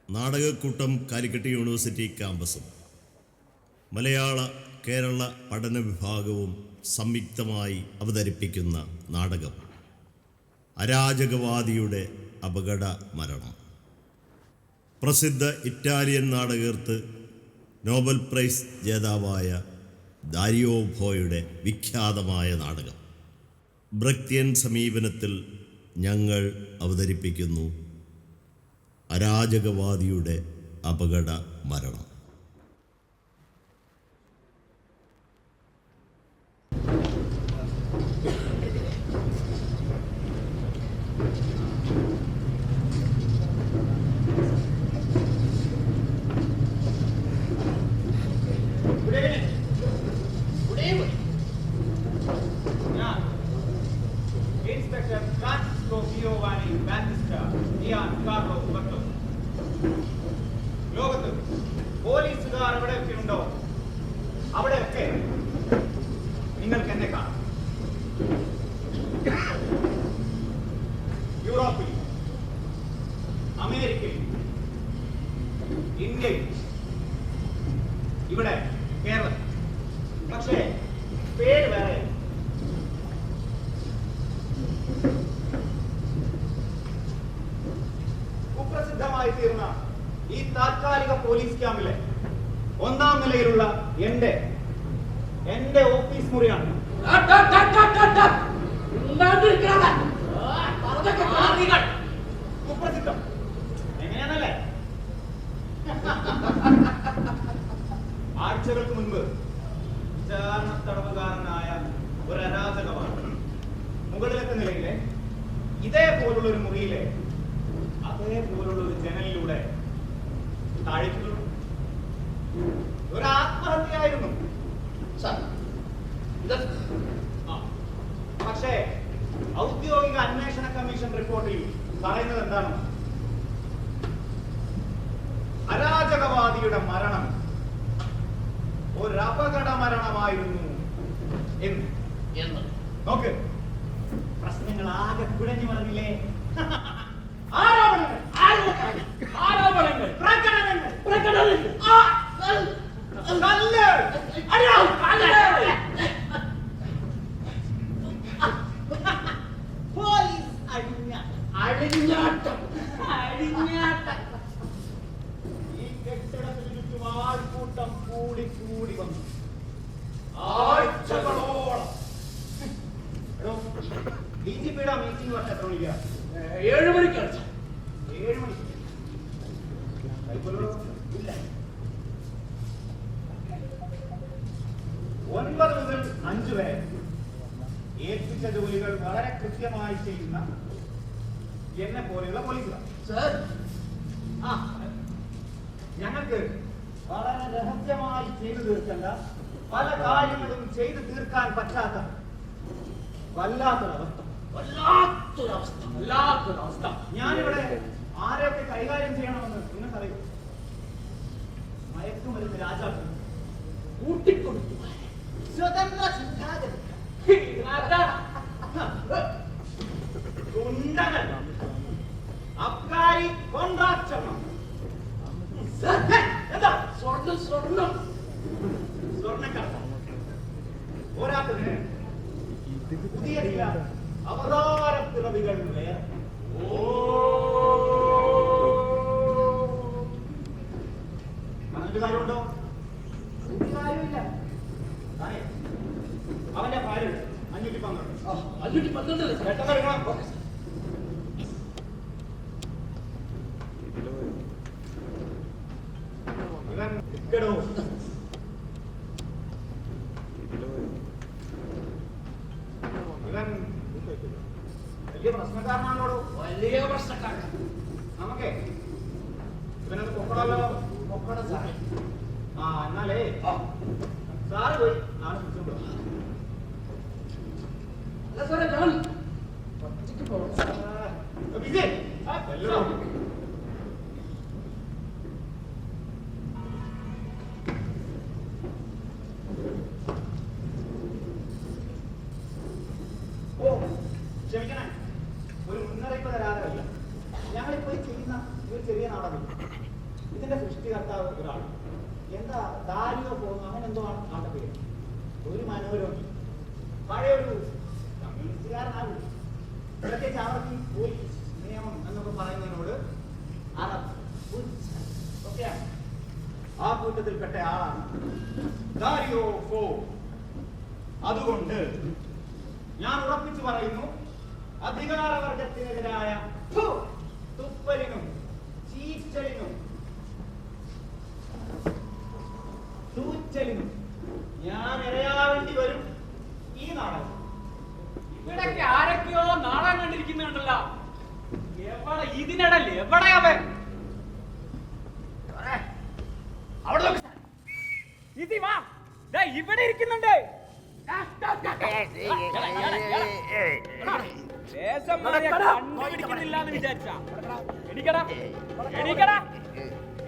നാടകക്കൂട്ടം Calicut university ക്യാമ്പസും മലയാള കേരള പഠന വിഭാഗവും സംയുക്തമായി അവതരിപ്പിക്കുന്ന നാടകം അരാജകവാദിയുടെ അപകട മരണം. പ്രസിദ്ധ ഇറ്റാലിയൻ നാടകകൃത്ത് നോബൽ പ്രൈസ് ജേതാവായ ദാരിയോ ഫോയുടെ വിഖ്യാതമായ നാടകം ബ്രക്തിയൻ സമീപനത്തിൽ ഞങ്ങൾ അവതരിപ്പിക്കുന്നു അരാജകവാദിയുടെ അപകട മരണം. ലോകത്ത് പോലീസുകാർ എവിടെയൊക്കെ ഉണ്ടോ അവിടെയൊക്കെ നിങ്ങൾക്ക് എന്നെ കാണാം. യൂറോപ്പിൽ, അമേരിക്കയിൽ, ഇന്ത്യയിൽ, ഇവിടെ കേരളത്തിൽ. പക്ഷേ പേര് വേറെ. കുപ്രസിദ്ധമായി തീർന്ന ഈ താത്കാലിക പോലീസ് ക്യാമ്പിലെ 1-ാം നിലയിലുള്ള എന്റെ ഓഫീസ് മുറിയാണ്. കുപ്രസിദ്ധം എങ്ങനെയാണല്ലേ? ആഴ്ചകൾക്ക് മുൻപ് തടവുകാരനായ ഒരു അരാജകവാദി മുകളിലത്തെ നിലയിലെ ഇതേപോലുള്ള ഒരു മുറിയിലെ അതേപോലുള്ള ഒരു ജനലിലൂടെ താഴേക്ക് ഒരു ആത്മഹത്യയായിരുന്നു. പക്ഷേ ഔദ്യോഗിക അന്വേഷണ കമ്മീഷൻ റിപ്പോർട്ടിൽ പറയുന്നത് എന്താണ്? അരാജകവാദിയുടെ മരണം ഒരു അപകട മരണമായിരുന്നു എന്ന്. നോക്ക്, പ്രശ്നങ്ങൾ ആകെ കുഴഞ്ഞു മറിഞ്ഞില്ലേ? ഈ കെട്ടിടത്തിന് ചുറ്റും ആൾക്കൂട്ടം കൂടി കൂടി വന്നു ആഴ്ചകളോളം. DGPയുടെ മീറ്റിംഗ് വട്ടം എത്ര മണിക്കാ? 7 മണിക്കാണ്. 7 മണിക്ക് ഇല്ല. 9 മുതൽ 5 വരെ ഏൽപ്പിച്ച ജോലികൾ വളരെ കൃത്യമായി ചെയ്യുന്ന എന്നെ പോലെയുള്ള പോലീസുകാർ. ഞങ്ങൾക്ക് വളരെ രഹസ്യമായി ചെയ്തു തീർക്കേണ്ട പല കാര്യങ്ങളും ചെയ്തു തീർക്കാൻ പറ്റാത്ത വല്ലാത്തൊരവസ്ഥ. ഞാനിവിടെ ആരെയൊക്കെ കൈകാര്യം ചെയ്യണമെന്ന് നിങ്ങൾക്കറിയോ? മയക്കുമരുന്ന് രാജാക്കൾ, കൂട്ടിക്കൊടുത്തു സ്വതന്ത്ര ചിന്താഗതി, ഗുണ്ടകൾ, അബ്കാരി കോൺട്രാക്ടർമാർ, സ്വർണ്ണക്കടത്ത്, പോരാത്തതിന് പുതിയ ചില അവതാരപ്പിറവികൾ വേറെ. പറഞ്ഞിട്ട് കാര്യമുണ്ടോ? കാര്യമില്ല. അവന്റെ ഭാര്യ 512 പെട്ടെന്ന് എടുക്കണം. ഇവൻ വലിയ പ്രശ്നക്കാരനാണല്ലോ. വലിയ പ്രശ്നക്കാരൻ. നമുക്കേ ഇവനത് പൊക്കണല്ലോ. പൊക്കണം സാറേ. എന്നാലേ സാറ് പോയി ആളെ പിടിച്ചോണ്ടോ. അല്ല സാറേ, ഞാൻ ഒറ്റയ്ക്ക് പോകണം. വിജയ് ക്ഷമിക്കണേ, ഒരു മുന്നറിയിപ്പ് തരാതെ വയ്യ. ഞങ്ങളിപ്പോ ചെയ്യുന്ന ഒരു ചെറിയ നാടകം ഇതിന്റെ സൃഷ്ടികർത്താവ് ഒരാൾ എന്താ ദാരിയോ പോകുന്നു അങ്ങനെ എന്തോ ആണ് ആളുടെ പേര്. ഒരു മനോരോഗി, പഴയൊരു കമ്മ്യൂണിസ്റ്റുകാരനാകും. പ്രത്യേകിച്ച് അവർക്ക് പോലീസ് നിയമം എന്നൊക്കെ പറയുന്നതിനോട് ഒക്കെയാണ്. ആ കൂട്ടത്തിൽപ്പെട്ട ആളാണ് ദാരിയോ ഫോ. അതുകൊണ്ട് ഞാൻ ഉറപ്പിച്ചു പറയുന്നു, അധികാരവർഗത്തിനെതിരായ തുപ്പലിനും ചീറ്റലിനും തൂച്ചലിനും ഞാൻ ഇരയാവേണ്ടി വരും ഈ നാടകം. ഇവിടൊക്കെ ആരൊക്കെയോ നാടകം കണ്ടിരിക്കുന്നുണ്ടല്ലോ. എവിടെ ഇതിനിടയിൽ എവിടെയാവൻ അവിടെ ഇതി വാ, ഇവിടെ ഇരിക്കുന്നുണ്ട്. കണ്ടുപിടിക്കുന്നില്ല എന്ന് വിചാരിച്ച എണീക്കടാ, എണീക്കടാ,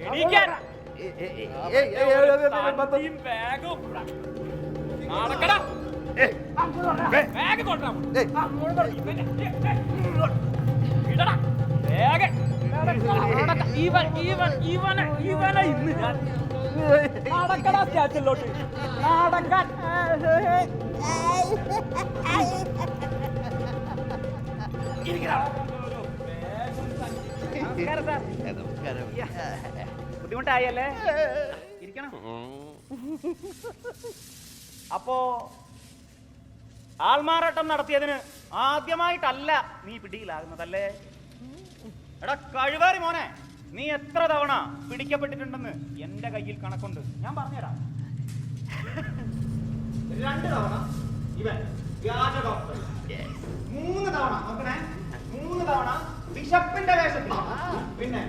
എണീക്കാൻ ബാഗും നടക്കടാ, ബാഗ് കൊണ്ടാ ഇടടാ ബാഗ്. ഇവനെ ഇന്ന് ഞാൻ നടക്കടാ സ്റ്റാച്ചിലോട്ട് നടക്കാൻ. ബുദ്ധിമുട്ടായല്ലേ? ഇരിക്കണം. അപ്പോ ആൾമാറാട്ടം നടത്തിയതിന് ആദ്യമായിട്ടല്ല നീ പിടിയിലാകുന്നതല്ലേ? എടാ കഴിവാരി മോനെ, നീ എത്ര തവണ പിടിക്കപ്പെട്ടിട്ടുണ്ടെന്ന് എന്റെ കയ്യിൽ കണക്കുണ്ട്. ഞാൻ പറഞ്ഞുതരാം. 2 തവണ ഇവൻ വ്യാജ ഡോക്ടർ, 3 തവണ നോക്കണേ, 3 തവണ ബിഷപ്പിന്റെ വേഷത്തിൽ, പിന്നെ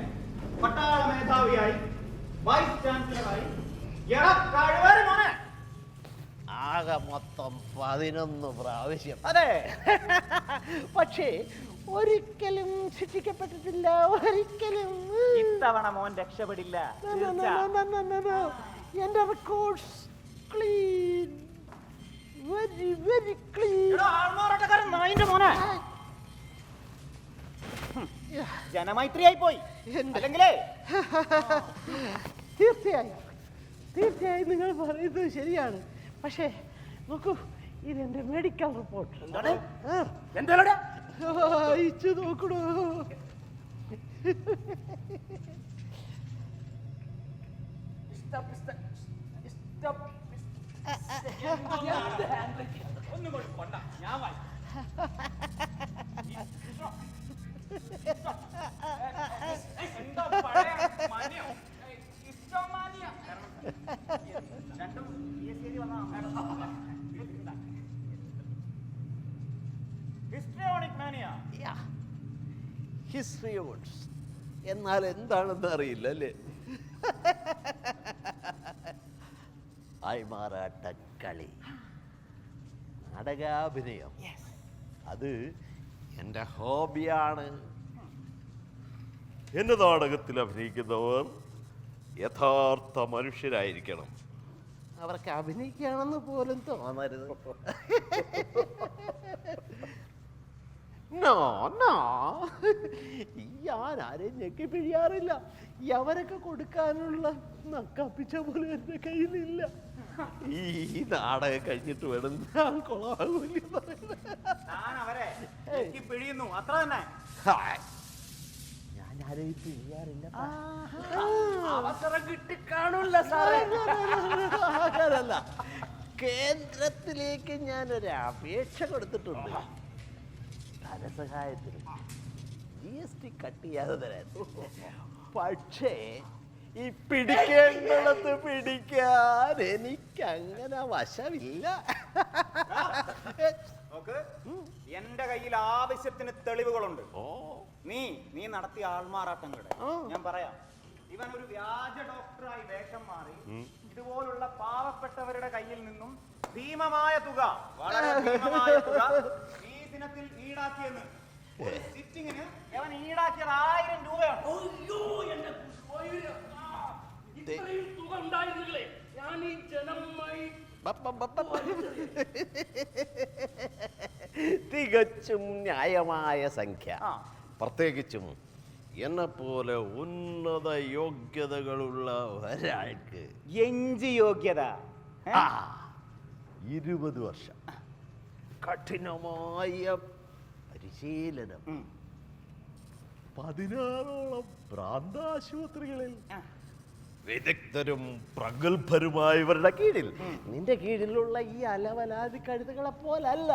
പട്ടാള മേധാവിയായി, വൈസ് ചാൻസലറായി. എടാ കഴിവാരി മോനെ, ആകെ മൊത്തം 11 പ്രാവശ്യം. അതെ. പക്ഷേ ഒരിക്കലും ശിക്ഷിക്കപ്പെട്ടിട്ടില്ല, ഒരിക്കലും. ഇത്തവണ മോൻ രക്ഷപ്പെടില്ല. എന്റെ records clean, very very clean. ആൾമാറാട്ടക്കാരൻ നായിന്റെ മോനെ, ജനമൈത്രിയായി പോയി അല്ലെങ്കിലേ. തീർച്ചയായും തീർച്ചയായും നിങ്ങൾ പറയുന്നത് ശരിയാണ്. പക്ഷേ നോക്കൂ, ഇതെന്റെ മെഡിക്കൽ റിപ്പോർട്ട്. അയച്ചു നോക്കണോ? ഒന്നും കൂടി കൊണ്ട, ഞാൻ വായി. എന്തോ പഴയ മനിയോ ഇഷ്ടമാനിയ രണ്ടും ഹിസ്റ്ററി ഹിസ്ട്രിയോണിക് മാനിയ. ഹിസ്റ്ററിയോൺസ് എന്നാൽ എന്താണെന്ന് അറിയില്ല അല്ലേ? ആൾമാറാട്ടക്കളി, നാടകാഭിനയം, അത് എൻ്റെ ഹോബിയാണ്. എൻ്റെ നാടകത്തിൽ അഭിനയിക്കുന്നവർ യഥാർത്ഥ മനുഷ്യരായിരിക്കണം. അവർക്ക് അഭിനയിക്കുകയാണെന്ന് പോലും തോന്നരുത്. ഞാൻ ആരെയും ഞെക്കി പിഴിയാറില്ല. അവരൊക്കെ കൊടുക്കാനുള്ള നക്കാപ്പിച്ച പോലും എൻ്റെ കയ്യിലില്ല. ഈ നാടകം കഴിഞ്ഞിട്ട് വേണം ഞാൻ കൊളാകൂലി പിഴിയുന്നു, അത്ര തന്നെ. ഞാൻ ആരെയും പിഴിയാറില്ല. അവസരം കിട്ടിക്കാണൂല്ല സാറേ. അങ്ങനല്ല, കേന്ദ്രത്തിലേക്ക് ഞാനൊരു അപേക്ഷ കൊടുത്തിട്ടുണ്ട്. ധനസഹായത്തിന് GST കട്ട് ചെയ്യാതെ തരാൻ. പക്ഷേ ഈ പിടിക്കേണ്ടത് പിടിക്കാൻ എനിക്കങ്ങനെ വശമില്ല. എന്റെ കയ്യിൽ ആവശ്യത്തിന് തെളിവുകളുണ്ട്. നീ നടത്തിയ ആൾമാറാട്ടങ്ങളുടെ ഞാൻ പറയാം. ഇവൻ ഒരു വ്യാജ ഡോക്ടറായി വേഷം മാറി ഇതുപോലുള്ള പാവപ്പെട്ടവരുടെ കയ്യിൽ നിന്നും ഭീമമായ തുക, വളരെ ഭീമമായ തുക ഈ ദിനത്തിൽ ഈടാക്കിയെന്ന്. സിറ്റിങ്ങിന് അവൻ ഈടാക്കിയത് 1000 രൂപയാണ്. ഇത്രയും തുക ഉണ്ടായിരുന്നില്ലേ? ഞാൻ ഈ ജനമായി തികച്ചും ന്യായമായ സംഖ്യ. പ്രത്യേകിച്ചും എന്നെ പോലെ ഉന്നത യോഗ്യതകളുള്ള ഒരാൾക്ക് എന്ത് യോഗ്യത? 20 വർഷം കഠിനമായ പരിശീലനം, 16ഓളം പ്രാന്താശുപത്രികളിൽ വിദഗ്ധരും പ്രഗത്ഭരുമായവരുടെ കീഴിൽ. നിന്റെ കീഴിലുള്ള ഈ അലവലാതി കഴുതുകളെ പോലല്ല.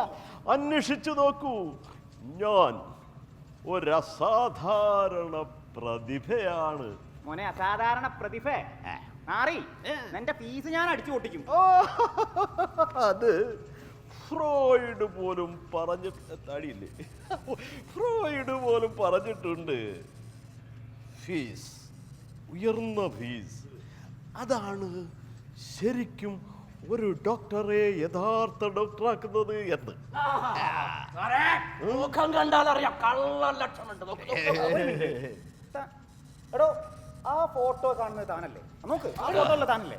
അന്വേഷിച്ചു നോക്കൂ, ഞാൻ ഒരസാധാരണ പ്രതിഭയാണ്. മോനെ, അസാധാരണ പ്രതിഭ മാറി നിന്റെ ഫീസ് ഞാൻ അടിച്ചു പൊട്ടിക്കും. അത് ഫ്രോയിഡ് പോലും തടിയില്ലേ, ഫ്രോയിഡ് പോലും പറഞ്ഞിട്ടുണ്ട്, ഫീസ്, ഉയർന്ന ഫീസ്, അതാണ് ശരിക്കും ഒരു ഡോക്ടറെ യഥാർത്ഥ ഡോക്ടറാക്കുന്നത് എന്ന്. മുഖം കണ്ടാലറിയാം കള്ള ലക്ഷണമുണ്ട്. എടോ, ആ ഫോട്ടോ കാണുന്നത് താനല്ലേ? നോക്ക്, ആ ഫോട്ടോ ഉള്ള താനല്ലേ?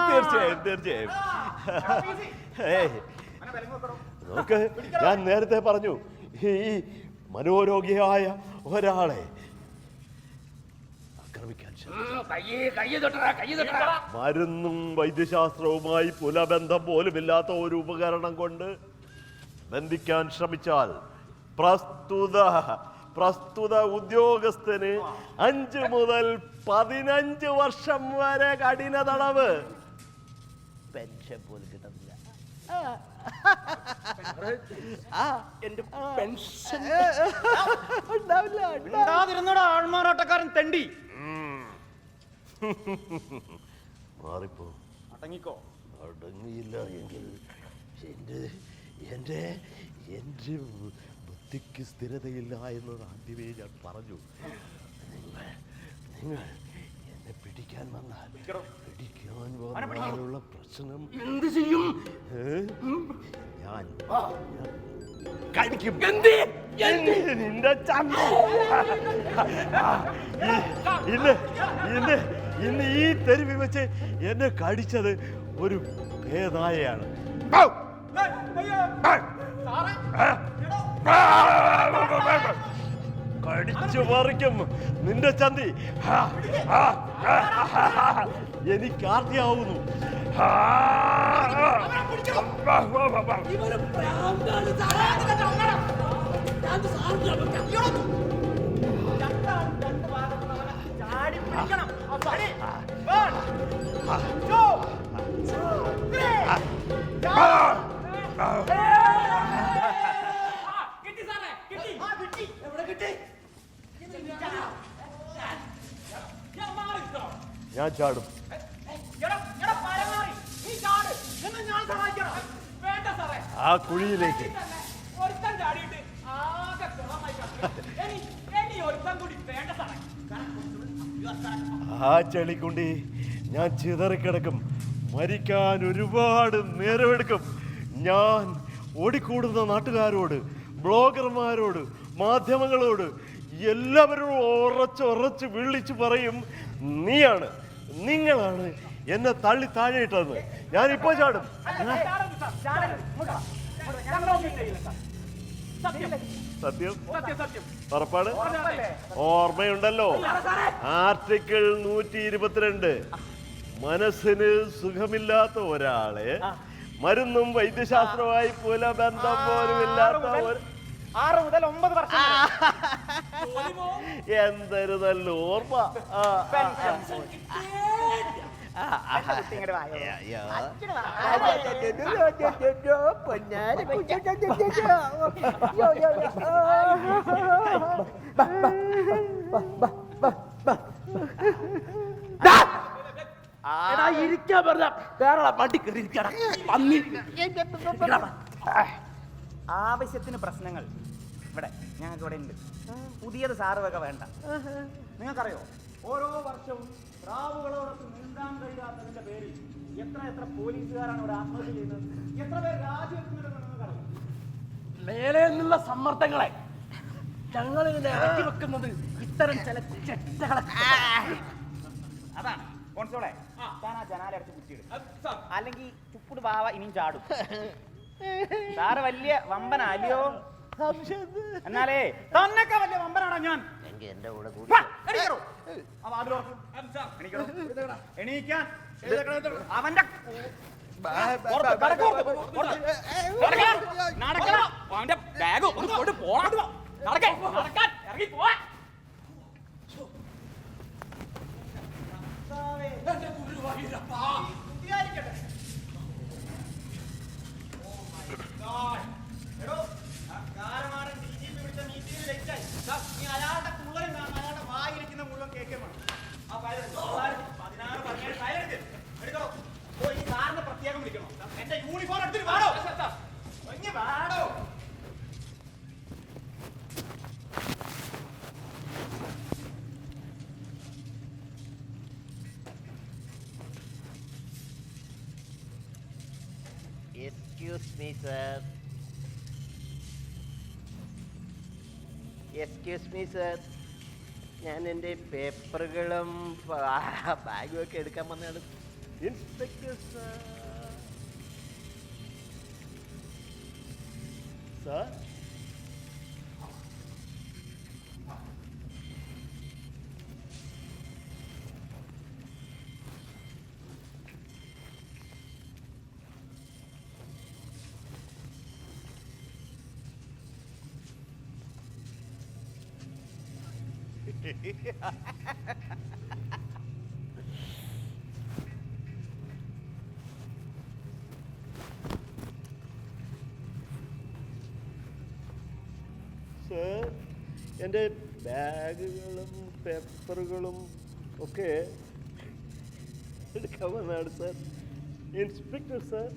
തീർച്ചയായും. നോക്ക്, ഞാൻ നേരത്തെ പറഞ്ഞു, ഈ മനോരോഗിയായ ഒരാളെ ആക്രമിക്കാൻ മരുന്നും വൈദ്യശാസ്ത്രവുമായി പുലബന്ധം പോലുമില്ലാത്ത ഒരു ഉപകരണം കൊണ്ട് ബന്ധിക്കാൻ ശ്രമിച്ചാൽ പ്രസ്തുത ഉദ്യോഗസ്ഥന് 5 മുതൽ 15 വർഷം വരെ കഠിന തടവ്, പെൻഷൻ പോലും കിട്ടുന്നില്ല. എന്റെ പെൻഷൻ ഉണ്ടാവില്ല. ആൾമാറാട്ടക്കാരൻ തെണ്ടി മാറിപ്പോ. അടങ്ങിക്കോ. അടങ്ങിയില്ല എങ്കിൽ എന്റെ ബുദ്ധിക്ക് സ്ഥിരതയില്ല എന്നത് ആദ്യമേ ഞാൻ പറഞ്ഞു. നിങ്ങൾ എന്നെ പിടിക്കാൻ വന്നാലുള്ള പ്രശ്നം എന്ത് ചെയ്യും? ഞാൻ കഴിക്കും. നിന്റെ ഇന്ന് ഈ തെരുവിൽ വെച്ച് എന്നെ കടിച്ചത് ഒരു പേനായയാണ്. കടിച്ചു മറിക്കും നിന്റെ ചന്തി. എനിക്ക് ആർത്തിയാവുന്നു. ഞാൻ ചാടും. ആ കുഴിയിലേക്ക്. ആ ചെളിക്കുണ്ടി ഞാൻ ചിതറിക്കിടക്കും. മരിക്കാൻ ഒരുപാട് നേരമെടുക്കും. ഞാൻ ഓടിക്കൂടുന്ന നാട്ടുകാരോട്, ബ്ലോഗർമാരോട്, മാധ്യമങ്ങളോട് എല്ലാവരും ഉറച്ച് വിളിച്ചു പറയും, നിങ്ങളാണ് എന്നെ തള്ളി താഴെയിട്ടതെന്ന്. ഞാനിപ്പോ ചാടും. സത്യം ഉറപ്പാണ്. ഓർമ്മയുണ്ടല്ലോ, ആർട്ടിക്കിൾ 122. മനസ്സിന് സുഖമില്ലാത്ത ഒരാളെ മരുന്നും വൈദ്യശാസ്ത്രവുമായി പുലബന്ധം പോലും ഇല്ലാത്ത 6 മുതൽ 9 വർഷം എന്തൊരു നല്ല ഓർമ്മ. ഇരിക്കാൻ പറഞ്ഞ വേറെ വണ്ടി കയറി ആവശ്യത്തിന് പ്രശ്നങ്ങൾ ഇവിടെ ഞങ്ങൾക്ക് ഇവിടെ ഉണ്ട്. പുതിയത് സാറ് വക വേണ്ട. നിങ്ങൾക്കറിയോ, ഓരോ വർഷവും റാവുകളോടൊത്ത് നീന്താൻ കഴിയാത്തതിന്റെ പേരിൽ എത്ര പോലീസുകാരാണ് ഇവിടെ ആത്മഹത്യ ചെയ്യുന്നത്? എത്ര പേർ രാജിവെക്കുന്നുണ്ടെന്ന് നിങ്ങൾക്കറിയോ? മേലെ നിന്നുള്ള സമ്മർദ്ദങ്ങളെ ഞങ്ങൾ ഇറക്കി വെക്കുന്നത് ഇത്തരം ചില ചെറ്റകളെ. അതാണ് കോൺസ്റ്റോളെ, ഞാൻ ആ ജനാല അടച്ച് കുറ്റിയിടും, അല്ലെങ്കിൽ ചുക്കുട് ബാവ ഇനിയും ചാടും. സാറ് വലിയ വമ്പനാലിയോ. സംശയം എന്നാലേ തന്നൊക്കെ വലിയ വമ്പനാടാ ഞാൻ. എങ്കിൽ എന്റെ കൂടെ കൂടി വാ, എണീക്കടോ. ആ വാതിൽ തുറക്ക്. എണീക്കടോ. എണീക്കാൻ. അവന്റെ പുറത്ത് കടക്ക് പുറത്ത്. നടക്കണം. നടക്കണം. അവന്റെ ബാഗ് ഒന്ന് കൊണ്ട് പോടാ. നടക്കാൻ ഇറങ്ങി പോവാ. എന്റെ ഗുരുവായൂരപ്പാ. എടോ, കാരമാടൻ DGP വിളിച്ച മീറ്റിംഗിൽ ലേറ്റായി. നീ അയാളുടെ കുള്ളനും കാണണം, അയാളുടെ വായിരിക്കുന്ന മുഴുവൻ കേൾക്കണം. ആ ഫയൽ 16 17 ഫയൽ എടുക്കണോ? ഓ, ഈ സാറിനെ പ്രത്യേകം വിളിക്കണോ? എന്റെ യൂണിഫോം എടുത്തിട്ട് വാടോ. ഇങ്ങ് വാടോ. Excuse me sir. Excuse me sir, ഞാൻ എൻ്റെ പേപ്പറുകളും ബാഗും ഒക്കെ എടുക്കാൻ വന്നതാണ്. Inspector sir. സർ സർ, എൻ്റെ ബാഗുകളും പേപ്പറുകളും ഒക്കെ എടുക്കാൻ വന്നതാണ് സർ. Inspector sir.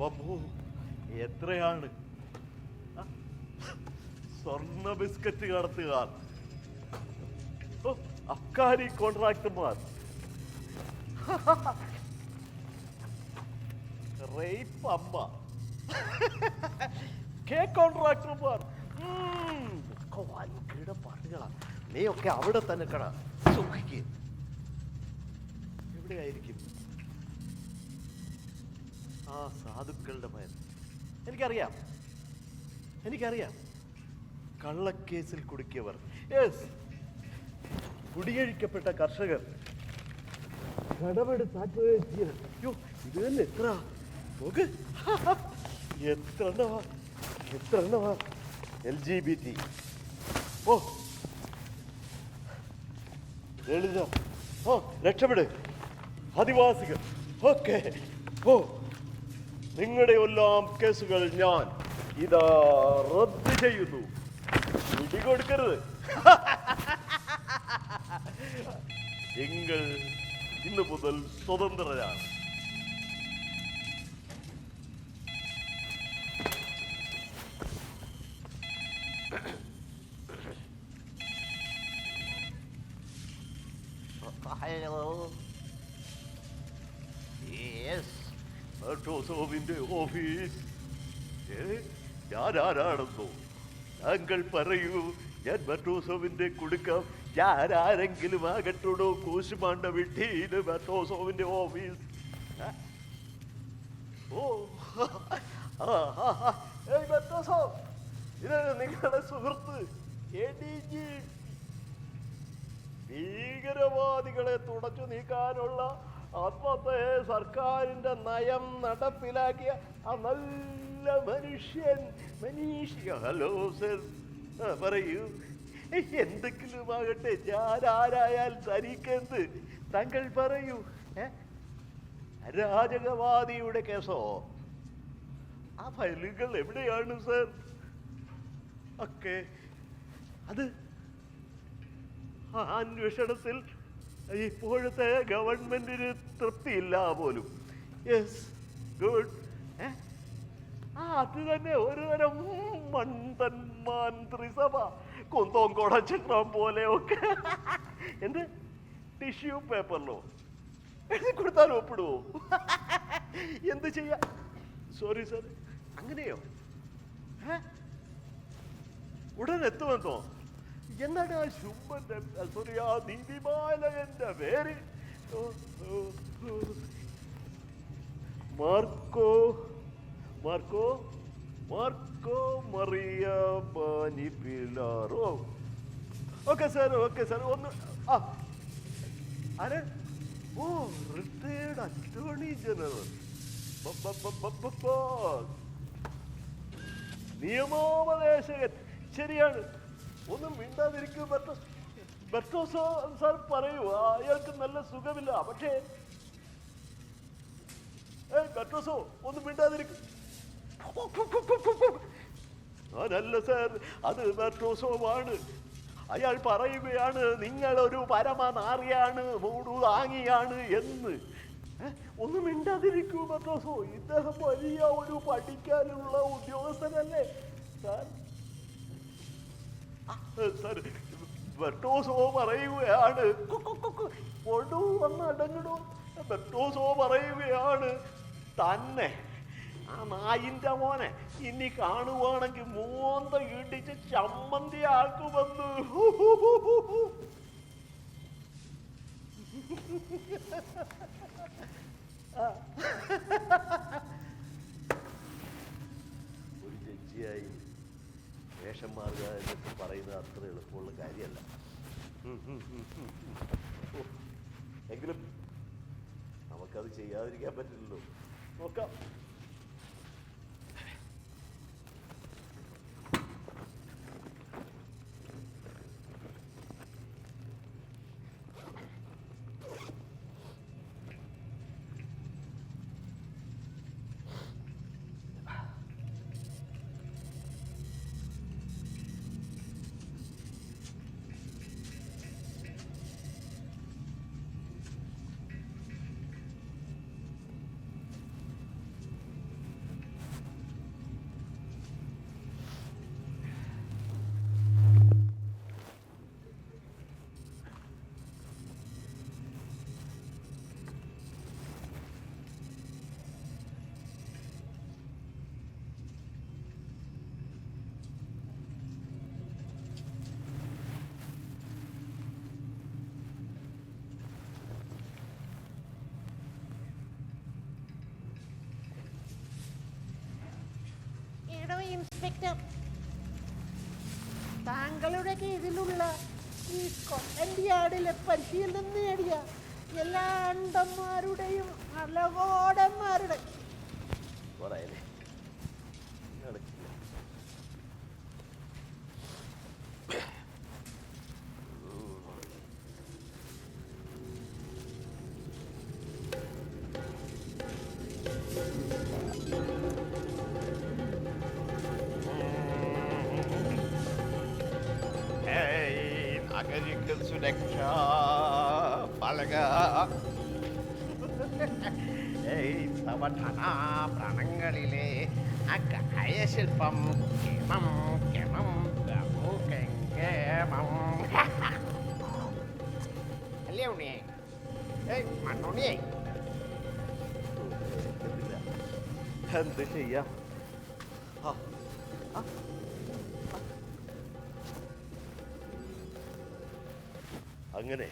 അപ്പോ എത്രയാണ്? സ്വർണ്ണ ബിസ്ക്കറ്റ് കടത്തുകാർ, അബ്കാരി കോൺട്രാക്ടർമാർ, റേപ്പ് അമ്മ, കേക്ക് കോൺട്രാക്ടർമാർ, ഒക്കെ വൻകിട പാട്ടുകളാ. നീ ഒക്കെ അവിടെ തന്നെ കട സൂക്ഷിക്കുക. എവിടെയായിരിക്കും ആ സാധുക്കളുടെ മേൽ? എനിക്കറിയാം കള്ളക്കേസിൽ കുടുക്കിയവർ, യെസ്, കുടിയൊഴിക്കപ്പെട്ട കർഷകർ, കടമെടുത്ത് ആത്മഹത്യർ. അയ്യോ, ഇത് തന്നെ എത്ര നോക്ക്, എത്ര എണ്ണമാ LGBT. ഓ ലളിത, ഓ രക്ഷപ്പെട്, ആദിവാസികൾ, ഓക്കെ. ഓ, നിങ്ങളുടെ എല്ലാം കേസുകൾ ഞാൻ ഇതാ റദ്ദ് ചെയ്യുന്നു. പിടികൊടുക്കരുത്. നിങ്ങൾ ഇന്ന് മുതൽ സ്വതന്ത്രരാണ്. ഹലോ, യെസ്, മെട്രോസോവിന്റെ ഓഫീസ്. ഞാനാരാണെന്നോ? താങ്കൾ പറയൂ, ഞാൻ മെട്രോസോവിന്റെ കൊടുക്കാം. ഞാനാരെങ്കിലും ആകട്ടോടോ കൂശുമാണ്ട വിട്ടീന് മെട്രോസോവിന്റെ ഓഫീസ്. ഓ, മെട്രോസോ, ഇത് നിങ്ങളുടെ സുഹൃത്ത് ADG. ഭീകരവാദികളെ തുടച്ചു നീക്കാനുള്ള അന്നത്തെ സർക്കാരിന്റെ നയം നടപ്പിലാക്കിയ ആ നല്ല മനീഷ. ഹലോ സർ, പറയൂ, എന്തെങ്കിലും ആകട്ടെ, ഞാൻ ആരായാൽ തനിക്കെന്ത്? താങ്കൾ പറയൂ. അരാജകവാദിയുടെ കേസോ? ആ ഫയലുകൾ എവിടെയാണ് സർ? ഒക്കെ അത് ആ അന്വേഷണത്തിൽ ഇപ്പോഴത്തെ ഗവൺമെന്റിന് തൃപ്തിയില്ല പോലും. Yes, good. അത് തന്നെ ഒരു തരം മണ്ടൻ മന്ത്രിസഭ, കുന്തോം കൊടച്ചക്രം പോലെയൊക്കെ. എന്ത് ടിഷ്യൂ പേപ്പറിലോ എഴുതി കൊടുത്താൽ ഒപ്പിടുവോ? എന്ത് ചെയ്യാ? സോറി സർ, അങ്ങനെയോ? ഉടൻ എത്തുമെന്നോ? എന്നാണ് ആ ശുംഭന്റെ, സോറി, ആ നീതിപാലകന്റെ പേര്? Marco Marco Marco Maria Bani Pilaro. Okay sir ഒന്ന് ആര്? ഓ, റിട്ടയർഡ് അറ്റോർണി ജനറൽ. നിയമോപദേശകൻ. ശരിയാണ്, ഒന്നും മിണ്ടാതിരിക്കും. ബെർട്ടോസോ സാർ പറയൂ, അയാൾക്ക് നല്ല സുഖമില്ല. പക്ഷേ ബെർട്ടോസോ ഒന്നും മിണ്ടാതിരിക്കും. അതല്ല സാർ, അത് ബെർട്ടോസോവാണ്. അയാൾ പറയുകയാണ് നിങ്ങളൊരു പരമനാറിയാണ്, മൂടുതാങ്ങിയാണ് എന്ന്. ഒന്നും മിണ്ടാതിരിക്കൂ ബെർട്ടോസോ. ഇദ്ദേഹം വലിയ ഒരു പഠിക്കാനുള്ള ഉദ്യോഗസ്ഥനല്ലേ സാർ? സാർ, ബെർട്ടോസോ പറയുകയാണ്, ഒടു വന്ന് അടങ്ങണോ. ബെർട്ടോസോ പറയുകയാണ് തന്നെ ആ നായിന്റെ മോനെ ഇനി കാണുവാണെങ്കിൽ മോന്ത ഇടിച്ച് ചമ്മന്തി ആക്കുമെന്ന്. ഒരു ജഡ്ജിയായി വേഷം മാറുക എന്നൊക്കെ പറയുന്നത് അത്ര എളുപ്പമുള്ള കാര്യമല്ല. എങ്കിലും നമുക്കത് ചെയ്യാതിരിക്കാൻ പറ്റില്ലല്ലോ. നോക്കാം. ഇൻസ്പെക്ടർ, താങ്കളുടെ കീഴിലുള്ള ഈ സ്കോട്ട്ലൻഡ് യാർഡിലെ പരിശീലനം നേടിയ എല്ലാ അണ്ടന്മാരുടെയും അലകോടന്മാരുടെ സുരക്ഷാ പാലക പ്രാണങ്ങളിലെ ആ കായശില്പം കേമം കേമം അല്ലേ ഉണ്ണിയെ? മണ്ണുണ്ണിയെ എന്ത് ചെയ്യാം? അങ്ങനെ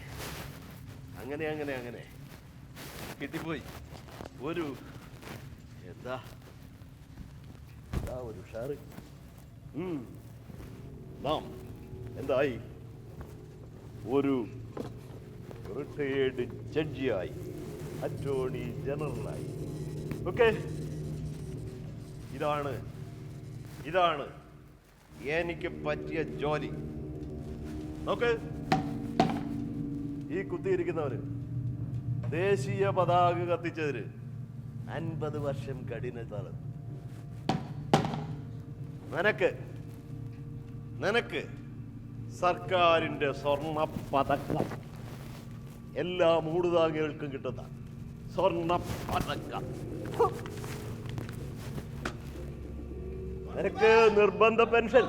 അങ്ങനെ അങ്ങനെ അങ്ങനെ കിട്ടിപ്പോയി. ഒരു എന്താ ഒരു ഉഷാറ്. നാം എന്തായി? ഒരു റിട്ടയേർഡ് ജഡ്ജിയായി, അറ്റോർണി ജനറലായി. ഓക്കെ, ഇതാണ് എനിക്ക് പറ്റിയ ജോലി. ഓക്കെ, ഈ കുത്തിയിരിക്കുന്നവര് ദേശീയ പതാക കത്തിച്ചതിന് 50 വർഷം കഠിന തടവ്. നിനക്ക് സർക്കാരിന്റെ സ്വർണ്ണ പതക്കം, എല്ലാ മൂടുതാങ്ങികൾക്കും കിട്ടുന്ന സ്വർണ്ണ പതക്കം. നിനക്ക് നിർബന്ധ പെൻഷൻ.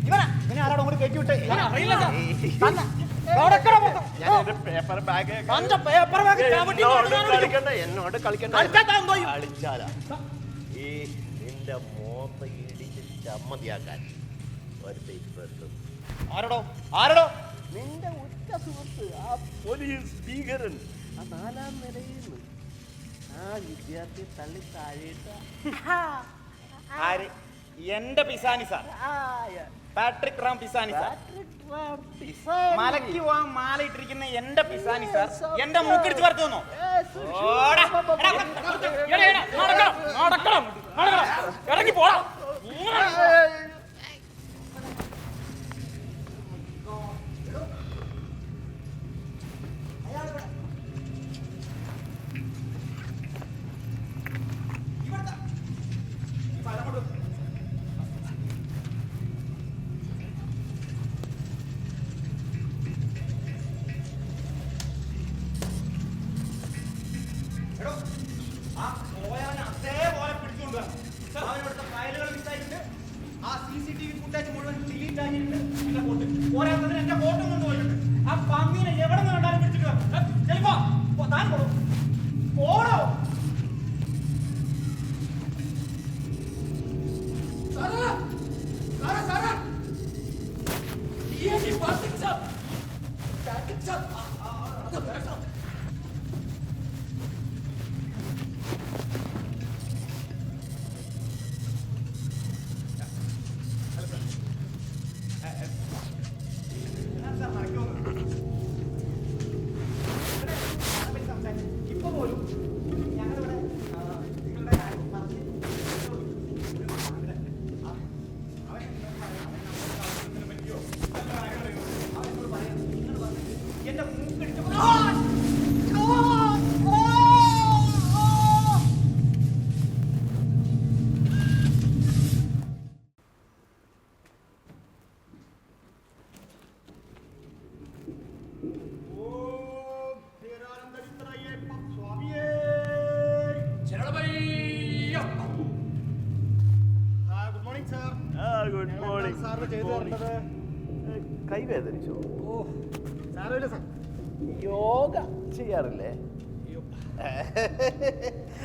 ഇവനെ ആരാടോ കൂടി കയറ്റി വിട്ടേ? അറിയില്ല സാർ. ഞാൻ എന്റെ പേപ്പർ ബാഗ് എന്നോട് കളിക്കണ്ട. കളിച്ചാലാ ഈ നിന്റെ മോത്ത ഇടിച്ച് ചമ്മതിയാക്കാൻ ഒരു പേപ്പർ. ആരടോ നിന്റെ ഉറ്റ സുഹൃത്ത് ആ പോലീസ് ഭീകരൻ ആ 4-ാം നിലയിൽ നിന്ന് ആ വിദ്യാർത്ഥി തള്ളി താഴേട്ട ആര്? എന്റെ പിസാനി സാർ, പാട്രിക് റാം പിസാനി സാർ. മലയ്ക്ക് പോവാൻ മാല ഇട്ടിരിക്കുന്ന എന്റെ പിസാനി സാർ എന്റെ മൂക്കിടിച്ച് വറുത്തു തന്നോ? ഇറങ്ങി പോടാ. Good morning. കൈവേദനിച്ചോ? യോഗ ചെയ്യാറില്ലേ?